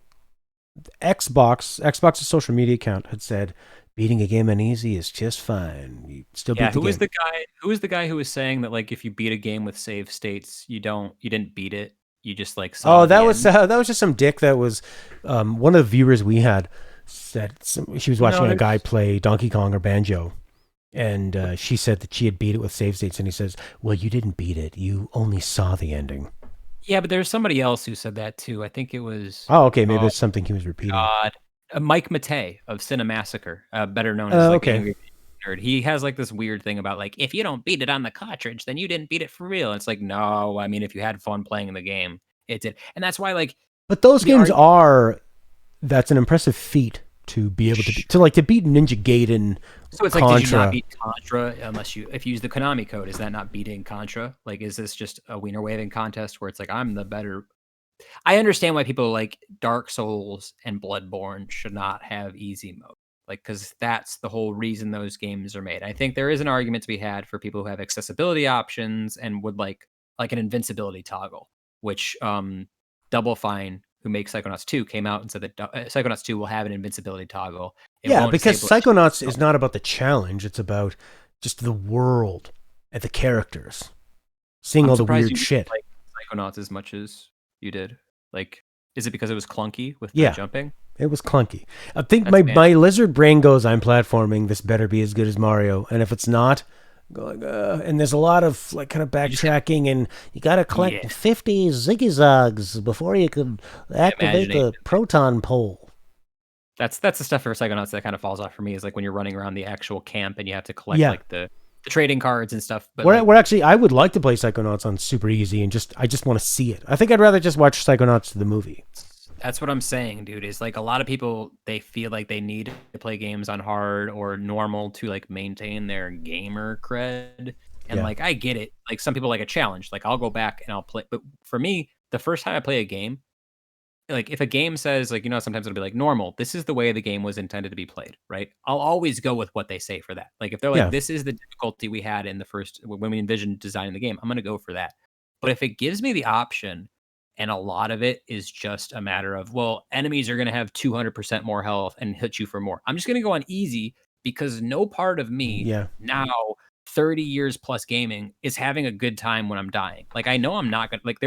Xbox's social media account had said beating a game on easy is just fine. You still yeah, beat the who was game. the guy? Who was the guy who was saying that like if you beat a game with save states, you didn't beat it. You just like saw Oh, the end. that was just some dick that was one of the viewers we had said she was watching No, a guy there's play Donkey Kong or Banjo, and she said that she had beat it with save states, and he says, "Well, you didn't beat it. You only saw the ending." yeah, but there's somebody else who said that too. I think it was Oh, okay, maybe oh it's something he was repeating. God, Mike Matei of Cinemassacre, better known as like Okay, Angry Nerd. He has like this weird thing about like if you don't beat it on the cartridge, then you didn't beat it for real. It's like no, I mean if you had fun playing the game, it did, and that's why like but those the games art. are that's an impressive feat to be able to beat Ninja Gaiden, So it's like, did you not Contra. beat Contra unless if you use the Konami code? Is that not beating Contra? Like, is this just a wiener waving contest where it's like I'm the better? I understand why people like Dark Souls and Bloodborne should not have easy mode, like because that's the whole reason those games are made. I think there is an argument to be had for people who have accessibility options and would like an invincibility toggle, which Double Fine, who makes Psychonauts 2, came out and said that Psychonauts 2 will have an invincibility toggle. It Yeah, won't because disable Psychonauts it. is not about the challenge; it's about just the world and the characters, seeing I'm all the surprised weird you didn't shit. like Psychonauts as much as you did. Like, is it because it was clunky with the Yeah, jumping? it was clunky. I think That's my lizard brain goes, I'm platforming. This better be as good as Mario. And if it's not, going, and there's a lot of like kind of you just have, backtracking, and you got to yeah, collect 50 Ziggy Zogs before you can activate imagination. the proton pole. That's the stuff for Psychonauts that kind of falls off for me is like when you're running around the actual camp and you have to collect Yeah, like the the trading cards and stuff. But We're actually, I would like to play Psychonauts on super easy and I just want to see it. I think I'd rather just watch Psychonauts the movie. That's what I'm saying, dude. Is like a lot of people, they feel like they need to play games on hard or normal to like maintain their gamer cred. And like, I get it. Like some people like a challenge. Like I'll go back and I'll play. But for me, the first time I play a game, like if a game says like, sometimes it'll be like normal, this is the way the game was intended to be played, right? I'll always go with what they say for that. Like if they're like, this is the difficulty we had in the first, when we envisioned designing the game, I'm going to go for that. But if it gives me the option, and a lot of it is just a matter of, well, enemies are going to have 200% more health and hit you for more, I'm just going to go on easy, because no part of me now, 30 years plus gaming, is having a good time when I'm dying. Like I know I'm not going to, like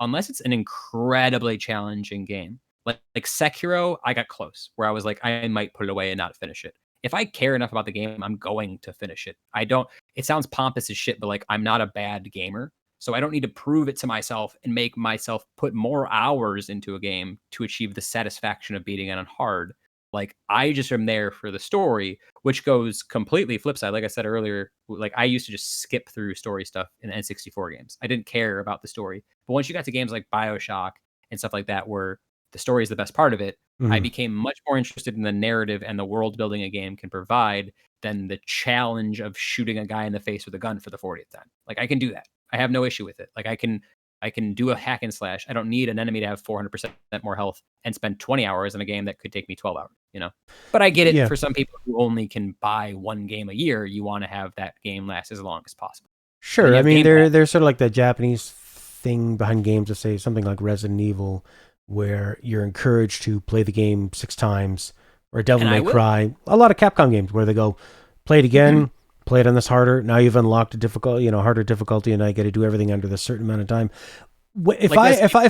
unless it's an incredibly challenging game. Like Sekiro, I got close where I was like, I might put it away and not finish it. If I care enough about the game, I'm going to finish it. It sounds pompous as shit, but like I'm not a bad gamer. So I don't need to prove it to myself and make myself put more hours into a game to achieve the satisfaction of beating it on hard. Like I just am there for the story, which goes completely flip side. Like I said earlier, like I used to just skip through story stuff in N64 games. I didn't care about the story. But once you got to games like BioShock and stuff like that, where the story is the best part of it, I became much more interested in the narrative and the world building a game can provide than the challenge of shooting a guy in the face with a gun for the 40th time. Like I can do that. I have no issue with it. Like I can do a hack and slash. I don't need an enemy to have 400% more health and spend 20 hours in a game that could take me 12 hours, But I get it for some people who only can buy one game a year. You want to have that game last as long as possible. Sure. I mean, they're sort of like the Japanese thing behind games to say something like Resident Evil, where you're encouraged to play the game 6 times, or Devil May Cry. A lot of Capcom games where they go, play it again, play it on this harder. Now you've unlocked a difficult, harder difficulty, and I get to do everything under this certain amount of time. If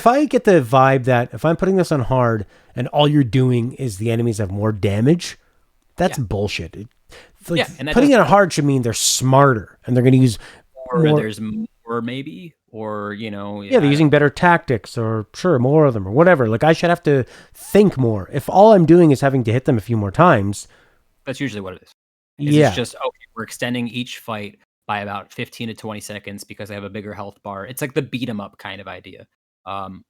I get the vibe that if I'm putting this on hard and all you're doing is the enemies have more damage, that's bullshit. And putting it on hard should mean they're smarter and they're going to use more. There's more maybe, or they're using better tactics, or more of them, or whatever. Like I should have to think more. If all I'm doing is having to hit them a few more times, that's usually what it is. It's just, okay, we're extending each fight by about 15 to 20 seconds because I have a bigger health bar. It's like the beat 'em up kind of idea.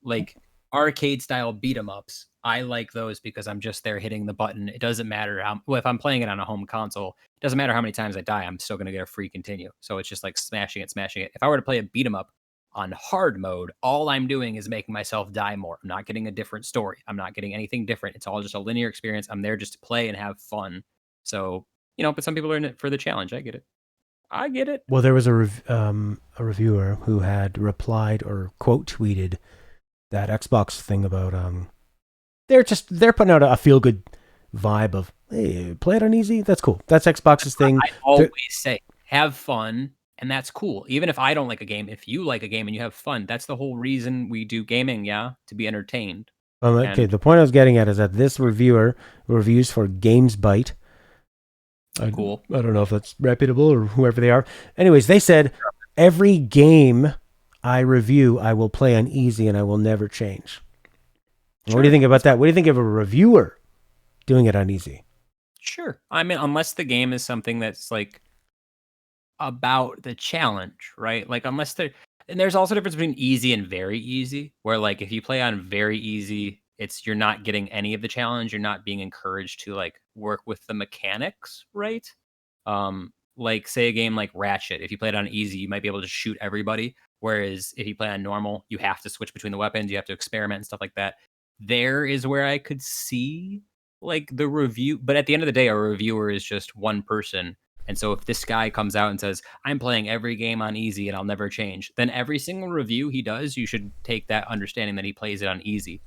Like arcade style beat 'em ups. I like those because I'm just there hitting the button. It doesn't matter if I'm playing it on a home console, it doesn't matter how many times I die, I'm still going to get a free continue. So it's just like smashing it. If I were to play a beat 'em up on hard mode, all I'm doing is making myself die more. I'm not getting a different story. I'm not getting anything different. It's all just a linear experience. I'm there just to play and have fun. So, but some people are in it for the challenge. I get it. Well, there was a reviewer who had replied or quote tweeted that Xbox thing about they're putting out a feel good vibe of, hey, play it on easy. That's cool. That's Xbox's thing. I always say have fun, and that's cool. Even if I don't like a game, if you like a game and you have fun, that's the whole reason we do gaming. To be entertained. Okay. The point I was getting at is that this reviewer reviews for GamesBite. Cool. I don't know if that's reputable or whoever they are. Anyways, they said every game I review, I will play on easy and I will never change. Sure. What do you think about that? What do you think of a reviewer doing it on easy? Sure. I mean, unless the game is something that's like about the challenge, right? Like and there's also a difference between easy and very easy, where like if you play on very easy, you're not getting any of the challenge. You're not being encouraged to like work with the mechanics, right? Like say a game like Ratchet, if you play it on easy, you might be able to shoot everybody. Whereas if you play on normal, you have to switch between the weapons, you have to experiment and stuff like that. There is where I could see like the review, but at the end of the day, a reviewer is just one person. And so if this guy comes out and says, I'm playing every game on easy and I'll never change, then every single review he does, you should take that understanding that he plays it on easy.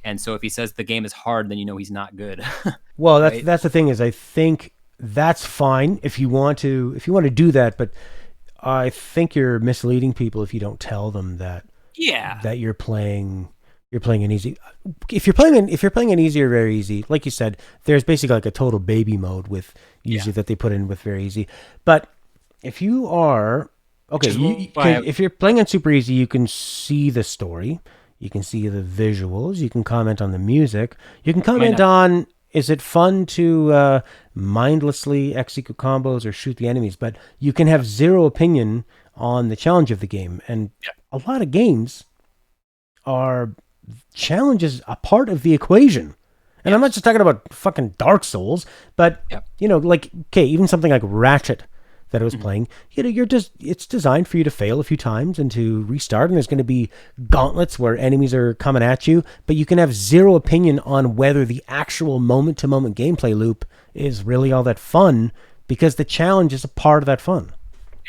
And so if he says the game is hard, then he's not good. Well, that's the thing is I think that's fine if you want to do that, but I think you're misleading people if you don't tell them that that you're playing an easy. If you're playing an easy or very easy, like you said, there's basically like a total baby mode with usually that they put in with very easy. But if you are if you're playing on super easy, you can see the story. You can see the visuals. You can comment on the music. You can comment on is it fun to mindlessly execute combos or shoot the enemies, but you can have zero opinion on the challenge of the game. And a lot of games are challenges a part of the equation. And I'm not just talking about fucking Dark Souls, but like okay, even something like Ratchet that I was playing, you're just it's designed for you to fail a few times and to restart, and there's going to be gauntlets where enemies are coming at you, but you can have zero opinion on whether the actual moment-to-moment gameplay loop is really all that fun because the challenge is a part of that fun.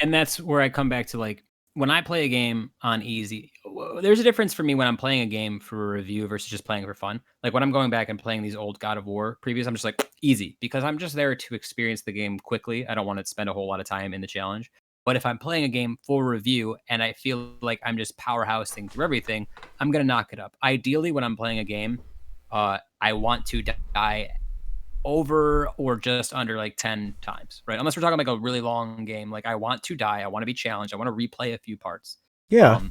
And that's where I come back to, like, when I play a game on easy, there's a difference for me when I'm playing a game for a review versus just playing for fun. Like when I'm going back and playing these old God of War previews, I'm just like easy because I'm just there to experience the game quickly. I don't want to spend a whole lot of time in the challenge. But if I'm playing a game for review and I feel like I'm just powerhousing through everything, I'm gonna knock it up. Ideally, when I'm playing a game, I want to die over or just under like 10 times, right? Unless we're talking like a really long game. Like I want to die, I want to be challenged, I want to replay a few parts. Yeah.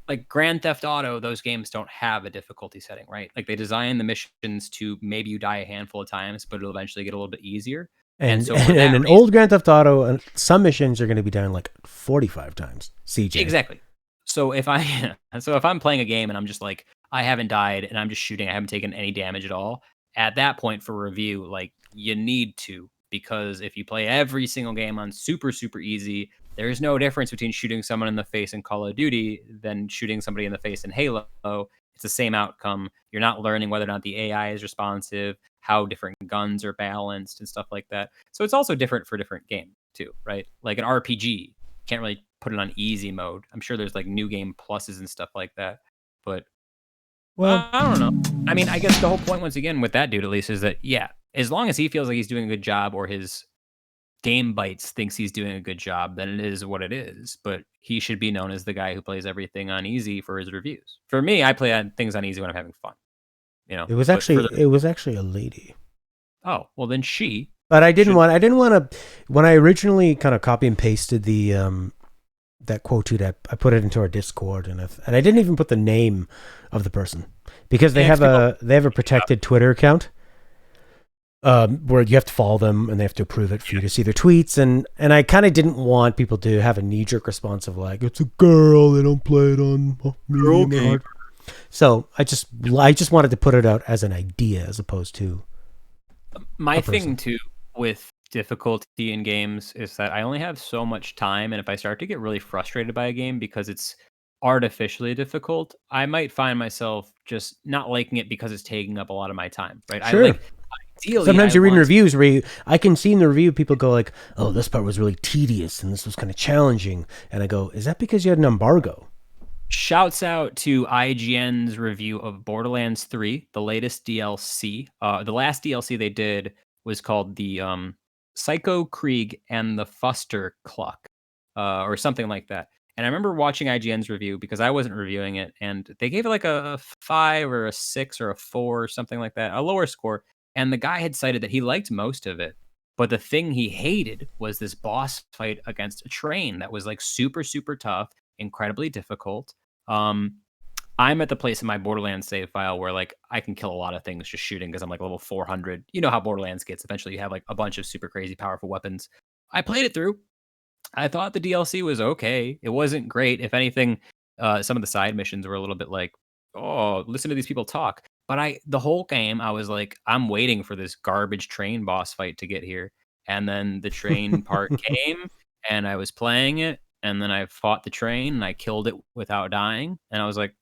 Like Grand Theft Auto, those games don't have a difficulty setting, right? Like they design the missions to maybe you die a handful of times, but it'll eventually get a little bit easier. And And so for and that an reason, old Grand Theft Auto, some missions are going to be done like 45 times. CJ. exactly. So if I'm playing a game and I'm just like I haven't died and I'm just shooting, I haven't taken any damage at all. At that point for review, like you need to, because if you play every single game on super easy, there's no difference between shooting someone in the face in Call of Duty than shooting somebody in the face in Halo. It's the same outcome. You're not learning whether or not the AI is responsive, how different guns are balanced and stuff like that. So it's also different for different games too, right? Like an RPG, can't really put it on easy mode. I'm sure there's like new game pluses and stuff like that, but Well, I don't know. I mean, I guess the whole point once again with that dude at least is that yeah, as long as he feels like he's doing a good job or his Game Bites thinks he's doing a good job, then it is what it is. But he should be known as the guy who plays everything on easy for his reviews. For me, I play on things on easy when I'm having fun, you know. But for the it was actually a lady. oh well, then she But should. I didn't want to when I originally kind of copy and pasted the that quote tweet, I put it into our Discord, and I didn't even put the name of the person because Yeah, 'cause people, they have a protected Twitter account where you have to follow them and they have to approve it for you to see their tweets, and I kind of didn't want people to have a knee jerk response of like it's a girl, they don't play it on medium or hard. So I just wanted to put it out as an idea as opposed to my a person. thing too with difficulty in games is that I only have so much time, and if I start to get really frustrated by a game because it's artificially difficult, I might find myself just not liking it because it's taking up a lot of my time, right? I Sure. like ideally Sometimes I you're reading want reviews where I can see in the review people go like, "Oh, this part was really tedious and this was kind of challenging," and I go, "Is that because you had an embargo?" shouts out to IGN's review of Borderlands 3, the latest DLC. The last DLC they did was called the Psycho Krieg and the Fuster Cluck, or something like that. And I remember watching IGN's review because I wasn't reviewing it, and they gave it like a 5 or a 6 or a 4 or something like that, a lower score. And the guy had cited that he liked most of it, but the thing he hated was this boss fight against a train that was like super tough, incredibly difficult. um, I'm at the place in my Borderlands save file where like I can kill a lot of things just shooting because I'm like level 400. You know how Borderlands gets. Eventually, you have like a bunch of super crazy powerful weapons. I played it through. I thought the DLC was okay. It wasn't great. If anything, some of the side missions were a little bit like, oh, listen to these people talk. But the whole game, I was like, I'm waiting for this garbage train boss fight to get here. And then the train part came, and I was playing it, and then I fought the train, and I killed it without dying. And I was like,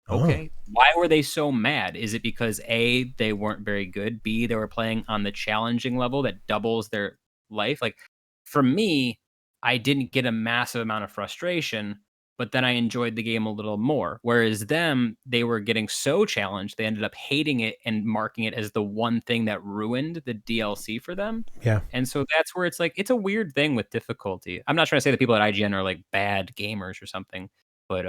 Oh, okay, why were they so mad? Is it because A, they weren't very good? B, they were playing on the challenging level that doubles their life? Like, for me, I didn't get a massive amount of frustration, but then I enjoyed the game a little more. Whereas them, they were getting so challenged, they ended up hating it and marking it as the one thing that ruined the DLC for them. yeah. And so that's where it's like, it's a weird thing with difficulty. I'm not trying to say that people at IGN are like bad gamers or something, but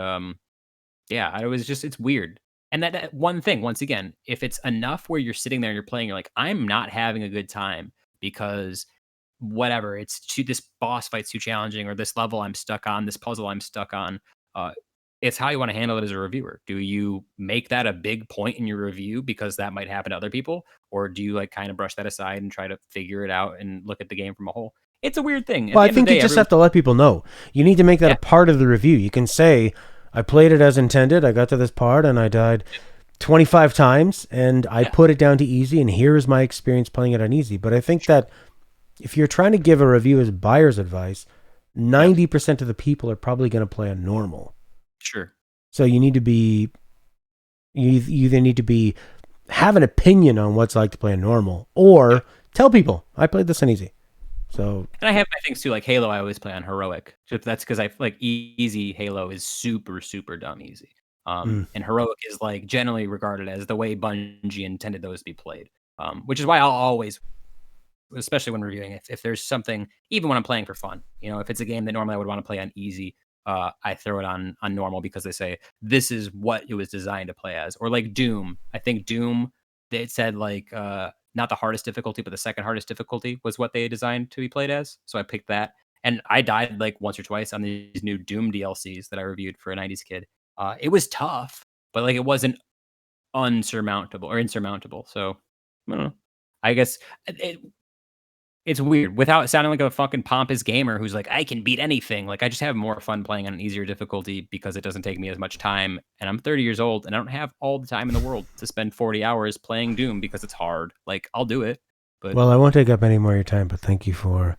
yeah, I was just it's weird. And that one thing, once again, if it's enough where you're sitting there and you're playing, you're like, I'm not having a good time because whatever, it's too this boss fight's too challenging, or this level I'm stuck on, this puzzle I'm stuck on. Uh, it's how you want to handle it as a reviewer. Do you make that a big point in your review because that might happen to other people, or do you like kind of brush that aside and try to figure it out and look at the game from a whole? It's a weird thing. At Well, the I end of think the you day, just have to let people know. You need to make that a yeah, part of the review. You can say, I played it as intended. I got to this part and I died 25 times and I yeah, put it down to easy and here is my experience playing it on easy. But I think that if you're trying to give a review as buyer's advice, yeah, 90% of the people are probably going to play on normal. sure, So you need to be, you either need to be, have an opinion on what's like to play on normal yeah. or tell people, I played this on easy. So, And I have my things too, like Halo. I always play on heroic. Just that's because I like easy Halo is super super dumb easy. mm. And heroic is like generally regarded as the way Bungie intended those to be played. Which is why I'll always, especially when reviewing, if there's something, even when I'm playing for fun, if it's a game that normally I would want to play on easy, I throw it on normal because they say this is what it was designed to play as. Or like Doom, I think Doom, it said like not the hardest difficulty, but the second hardest difficulty was what they designed to be played as. So I picked that, and I died like once or twice on these new Doom DLCs that I reviewed for a '90s kid. It was tough, but like it wasn't unsurmountable or insurmountable. So I don't know. I guess it's weird without sounding like a fucking pompous gamer who's like, I can beat anything. Like, I just have more fun playing on an easier difficulty because it doesn't take me as much time. And I'm 30 years old and I don't have all the time in the world to spend 40 hours playing Doom because it's hard. Like, I'll do it, but Well, I won't take up any more of your time, but thank you for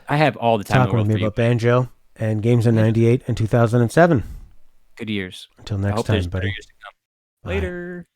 I have all the time in the talking with world me for you. about Banjo and games in Yeah, 98 and 2007. good years. Until I next hope there's time, better buddy. years to come. Bye. Later.